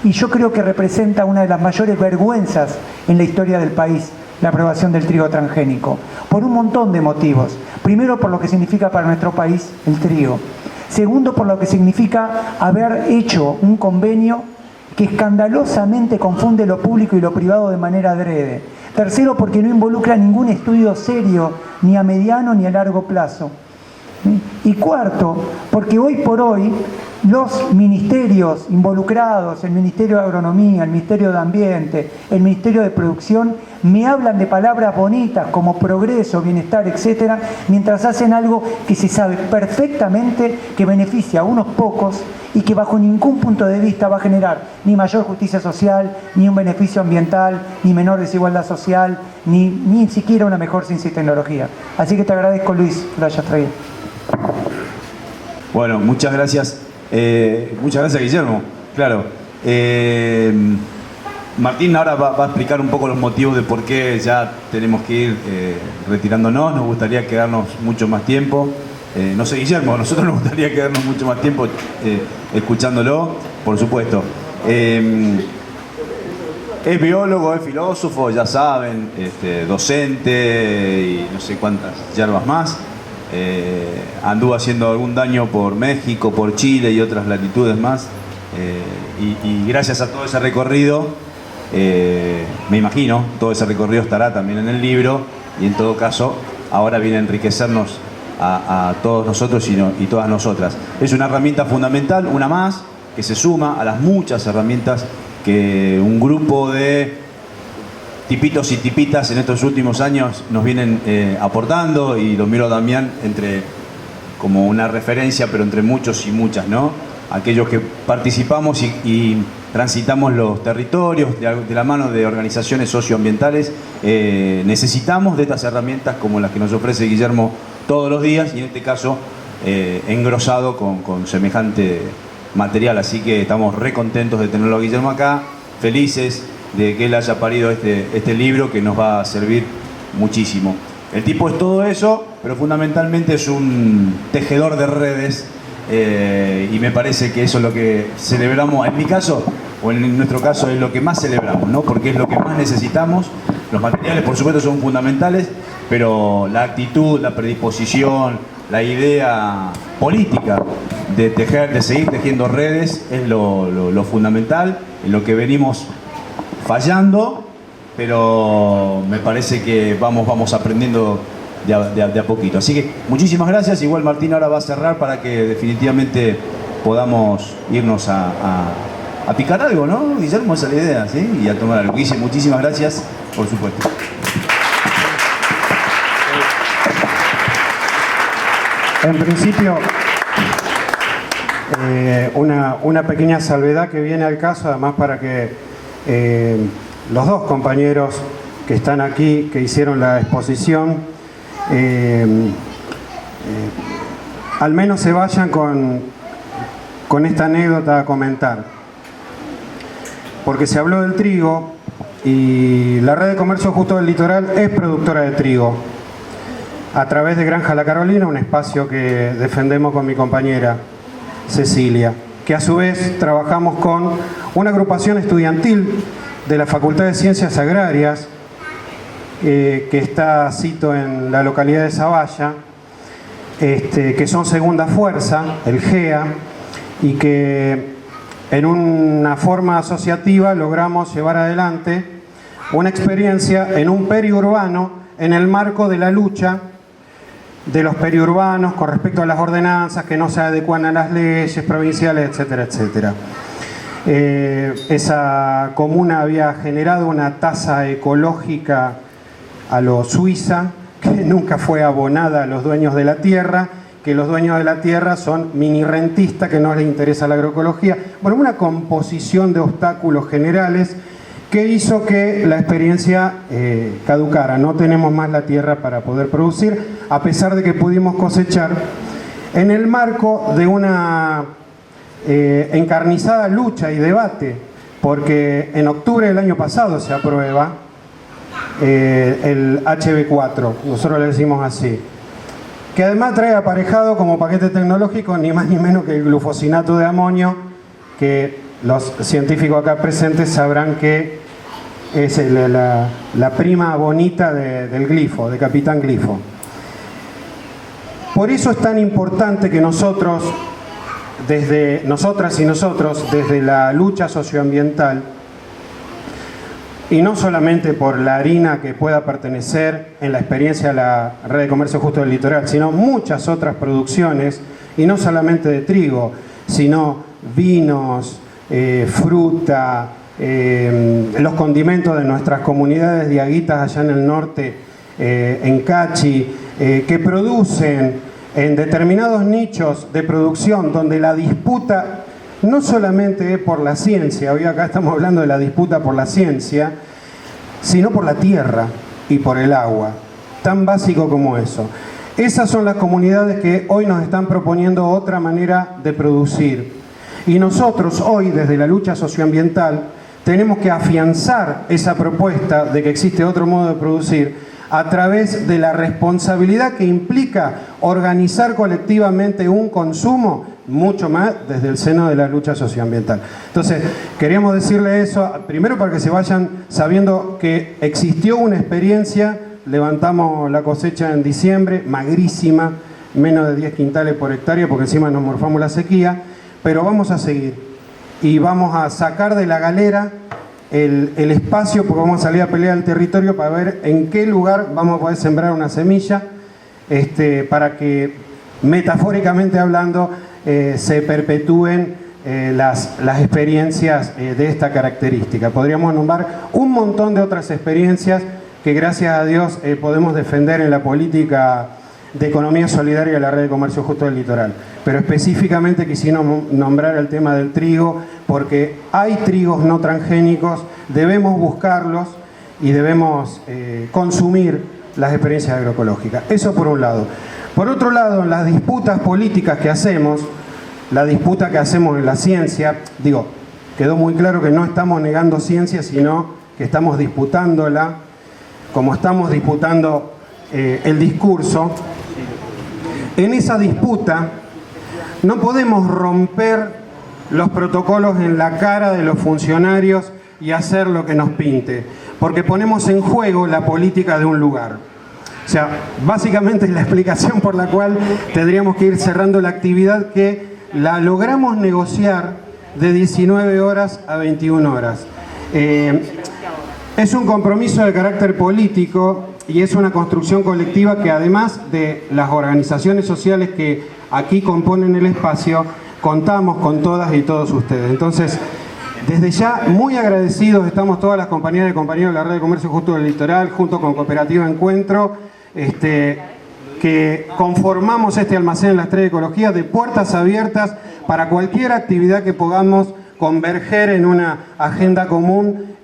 Y yo creo que representa una de las mayores vergüenzas en la historia del país, la aprobación del trigo transgénico, por un montón de motivos. Primero, por lo que significa para nuestro país el trigo. Segundo, por lo que significa haber hecho un convenio que escandalosamente confunde lo público y lo privado de manera adrede. Tercero, porque no involucra ningún estudio serio, ni a mediano ni a largo plazo. Y cuarto, porque hoy por hoy los ministerios involucrados, el Ministerio de Agronomía, el Ministerio de Ambiente, el Ministerio de Producción, me hablan de palabras bonitas como progreso, bienestar, etcétera, mientras hacen algo que se sabe perfectamente que beneficia a unos pocos y que bajo ningún punto de vista va a generar ni mayor justicia social, ni un beneficio ambiental, ni menor desigualdad social, ni siquiera una mejor ciencia y tecnología. Así que te agradezco, Luis, que lo hayas traído. Bueno, muchas gracias. Muchas gracias, Guillermo. Claro. Martín ahora va a explicar un poco los motivos de por qué ya tenemos que ir retirándonos. Nos gustaría quedarnos mucho más tiempo. No sé, Guillermo, a nosotros nos gustaría quedarnos mucho más tiempo escuchándolo, por supuesto. Es biólogo, es filósofo, ya saben, docente y no sé cuántas yerbas más. Anduvo haciendo algún daño por México, por Chile y otras latitudes más. Y gracias a todo ese recorrido, me imagino, todo ese recorrido estará también en el libro y en todo caso ahora viene a enriquecernos a todos nosotros y todas nosotras. Es una herramienta fundamental, una más, que se suma a las muchas herramientas que un grupo de tipitos y tipitas en estos últimos años nos vienen aportando, y lo miro a Damián como una referencia, pero entre muchos y muchas, ¿no? Aquellos que participamos y transitamos los territorios de la mano de organizaciones socioambientales, necesitamos de estas herramientas como las que nos ofrece Guillermo todos los días, y en este caso engrosado con semejante material. Así que estamos re contentos de tenerlo a Guillermo acá, felices de que él haya parido este libro que nos va a servir muchísimo. El tipo es todo eso, pero fundamentalmente es un tejedor de redes, y me parece que eso es lo que celebramos, en mi caso, o en nuestro caso, es lo que más celebramos, ¿no? Porque es lo que más necesitamos. Los materiales, por supuesto, son fundamentales, pero la actitud, la predisposición, la idea política de seguir tejiendo redes es lo fundamental, en lo que venimos fallando, pero me parece que vamos aprendiendo de a poquito. Así que muchísimas gracias. Igual Martín ahora va a cerrar para que definitivamente podamos irnos a picar algo, ¿no? Guillermo, esa es la idea, ¿sí? Y a tomar algo. Guille, muchísimas gracias, por supuesto. En principio, una pequeña salvedad que viene al caso, además para que los dos compañeros que están aquí, que hicieron la exposición, al menos se vayan con esta anécdota a comentar. Porque se habló del trigo y la Red de Comercio Justo del Litoral es productora de trigo a través de Granja La Carolina, un espacio que defendemos con mi compañera Cecilia, que a su vez trabajamos con una agrupación estudiantil de la Facultad de Ciencias Agrarias, que está, cito, en la localidad de Zavalla, que son Segunda Fuerza, el GEA, y que en una forma asociativa logramos llevar adelante una experiencia en un periurbano en el marco de la lucha de los periurbanos con respecto a las ordenanzas que no se adecuan a las leyes provinciales, etcétera, etcétera. Esa comuna había generado una tasa ecológica a lo Suiza, que nunca fue abonada a los dueños de la tierra, que los dueños de la tierra son mini rentistas que no les interesa la agroecología. Bueno, una composición de obstáculos generales que hizo que la experiencia caducara. No tenemos más la tierra para poder producir, a pesar de que pudimos cosechar en el marco de una encarnizada lucha y debate, porque en octubre del año pasado se aprueba el HB4, nosotros le decimos así, que además trae aparejado como paquete tecnológico ni más ni menos que el glufosinato de amonio, que los científicos acá presentes sabrán que es la prima bonita del glifo, de Capitán Glifo. Por eso es tan importante que nosotras y nosotros, desde la lucha socioambiental, y no solamente por la harina que pueda pertenecer en la experiencia a la Red de Comercio Justo del Litoral, sino muchas otras producciones, y no solamente de trigo, sino vinos, fruta, los condimentos de nuestras comunidades diaguitas allá en el norte, en Cachi, que producen en determinados nichos de producción donde la disputa no solamente es por la ciencia, hoy acá estamos hablando de la disputa por la ciencia, sino por la tierra y por el agua, tan básico como eso. Esas son las comunidades que hoy nos están proponiendo otra manera de producir. Y nosotros hoy, desde la lucha socioambiental, tenemos que afianzar esa propuesta de que existe otro modo de producir a través de la responsabilidad que implica organizar colectivamente un consumo, mucho más desde el seno de la lucha socioambiental. Entonces, queríamos decirle eso, primero para que se vayan sabiendo que existió una experiencia. Levantamos la cosecha en diciembre, magrísima, menos de 10 quintales por hectárea, porque encima nos morfamos la sequía, pero vamos a seguir y vamos a sacar de la galera el espacio, porque vamos a salir a pelear el territorio para ver en qué lugar vamos a poder sembrar una semilla, para que, metafóricamente hablando, se perpetúen las experiencias de esta característica. Podríamos nombrar un montón de otras experiencias que gracias a Dios podemos defender en la política de economía solidaria de la Red de Comercio Justo del Litoral. Pero específicamente quisimos nombrar el tema del trigo, porque hay trigos no transgénicos, debemos buscarlos y debemos consumir las experiencias agroecológicas. Eso por un lado. Por otro lado, en las disputas políticas que hacemos, la disputa que hacemos en la ciencia, quedó muy claro que no estamos negando ciencia, sino que estamos disputándola, como estamos disputando el discurso. En esa disputa no podemos romper los protocolos en la cara de los funcionarios y hacer lo que nos pinte, porque ponemos en juego la política de un lugar. O sea, básicamente es la explicación por la cual tendríamos que ir cerrando la actividad, que la logramos negociar de 19 horas a 21 horas. Es un compromiso de carácter político y es una construcción colectiva que, además de las organizaciones sociales que aquí componen el espacio, contamos con todas y todos ustedes. Entonces, desde ya, muy agradecidos estamos todas las compañeras y compañeros de la Red de Comercio Justo del Litoral, junto con Cooperativa Encuentro, que conformamos este almacén en las 3 ecologías, de puertas abiertas para cualquier actividad que podamos converger en una agenda común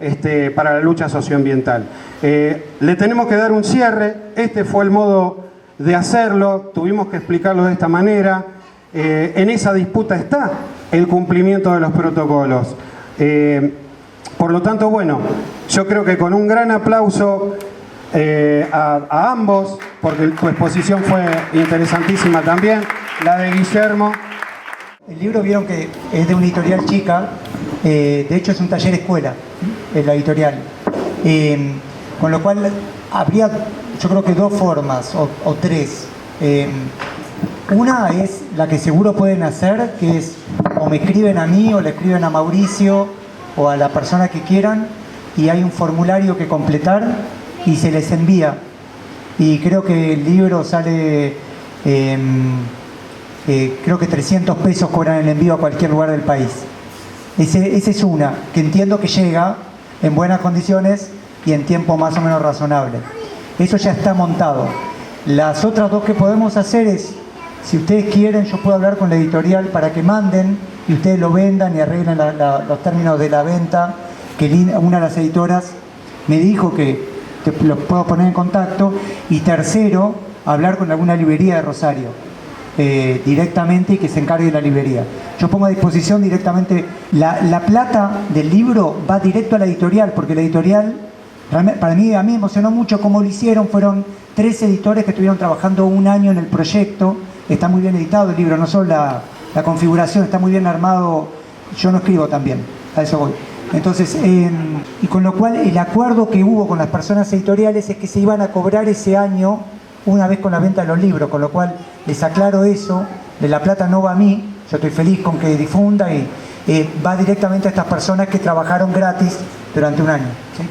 para la lucha socioambiental. Le tenemos que dar un cierre. Este fue el modo de hacerlo, tuvimos que explicarlo de esta manera. En esa disputa está el cumplimiento de los protocolos. Por lo tanto, bueno, yo creo que con un gran aplauso a ambos, porque tu exposición fue interesantísima también, la de Guillermo. El libro, vieron que es de una editorial chica, de hecho es un taller escuela, es la editorial. Con lo cual habría, yo creo que 2 formas o 3. Una es la que seguro pueden hacer, que es o me escriben a mí o le escriben a Mauricio o a la persona que quieran, y hay un formulario que completar y se les envía. Y creo que el libro sale... creo que 300 pesos cobran el envío a cualquier lugar del país. Esa es una, que entiendo que llega en buenas condiciones y en tiempo más o menos razonable. Eso ya está montado. Las otras 2 que podemos hacer es, si ustedes quieren, yo puedo hablar con la editorial para que manden y ustedes lo vendan y arreglen los términos de la venta, que una de las editoras me dijo que te los puedo poner en contacto. Y tercero, hablar con alguna librería de Rosario. Directamente, y que se encargue de la librería. Yo pongo a disposición directamente la plata del libro, va directo a la editorial, porque la editorial, para mí, a mí me emocionó mucho cómo lo hicieron. Fueron 3 editores que estuvieron trabajando un año en el proyecto. Está muy bien editado el libro, no solo la configuración, está muy bien armado. Yo no escribo también, a eso voy. Entonces, y con lo cual el acuerdo que hubo con las personas editoriales es que se iban a cobrar ese año una vez con la venta de los libros, con lo cual les aclaro eso, de la plata no va a mí, yo estoy feliz con que difunda, y va directamente a estas personas que trabajaron gratis durante un año, ¿sí?